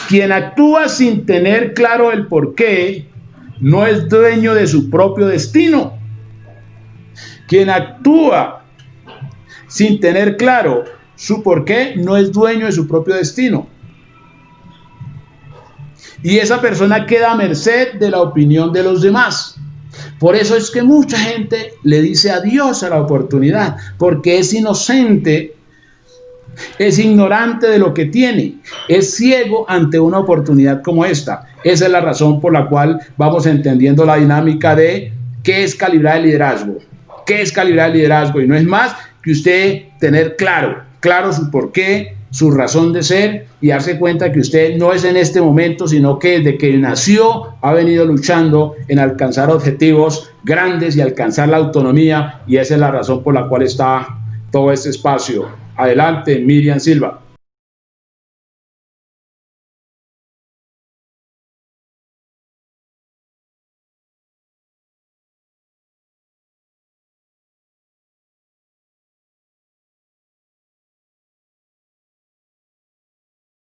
Quien actúa sin tener claro el porqué no es dueño de su propio destino. Quien actúa sin tener claro su porqué no es dueño de su propio destino. Y esa persona queda a merced de la opinión de los demás. Por eso es que mucha gente le dice adiós a la oportunidad, porque es inocente, es ignorante de lo que tiene, es ciego ante una oportunidad como esta. Esa es la razón por la cual vamos entendiendo la dinámica de qué es calibrar el liderazgo. ¿Qué es calibrar el liderazgo? Y no es más que usted tener claro su porqué, su razón de ser, y darse cuenta que usted no es en este momento, sino que desde que nació ha venido luchando en alcanzar objetivos grandes y alcanzar la autonomía, y esa es la razón por la cual está todo este espacio. Adelante, Miriam Silva.